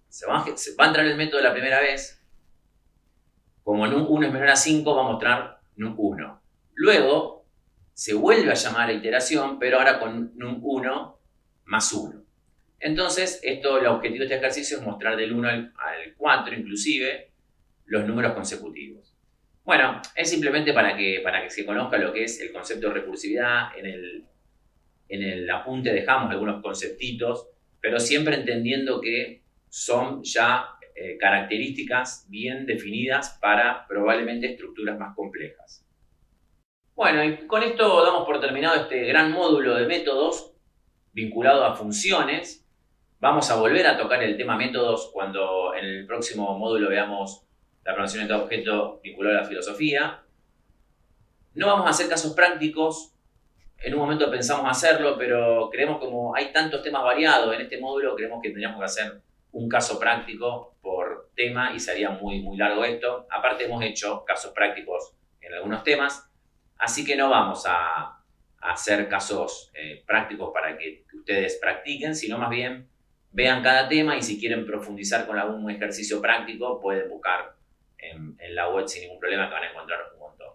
S1: se va a entrar el método la primera vez. Como num1 es menor a 5, va a mostrar num1. Luego, se vuelve a llamar a iteración, pero ahora con num1 más 1. Entonces, el objetivo de este ejercicio es mostrar del 1 al 4, inclusive, los números consecutivos. Bueno, es simplemente para que se conozca lo que es el concepto de recursividad. En el apunte dejamos algunos conceptitos, pero siempre entendiendo que son ya características bien definidas para probablemente estructuras más complejas. Bueno, y con esto damos por terminado este gran módulo de métodos vinculado a funciones. Vamos a volver a tocar el tema métodos cuando en el próximo módulo veamos la programación de objeto vinculado a la filosofía. No vamos a hacer casos prácticos. En un momento pensamos hacerlo, pero creemos como hay tantos temas variados en este módulo, creemos que tendríamos que hacer un caso práctico por tema y sería muy, muy largo esto. Aparte hemos hecho casos prácticos en algunos temas, así que no vamos a hacer casos prácticos para que ustedes practiquen, sino más bien vean cada tema y si quieren profundizar con algún ejercicio práctico pueden buscar en la web sin ningún problema, que van a encontrar un montón.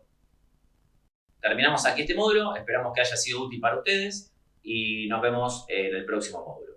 S1: Terminamos aquí este módulo, esperamos que haya sido útil para ustedes y nos vemos en el próximo módulo.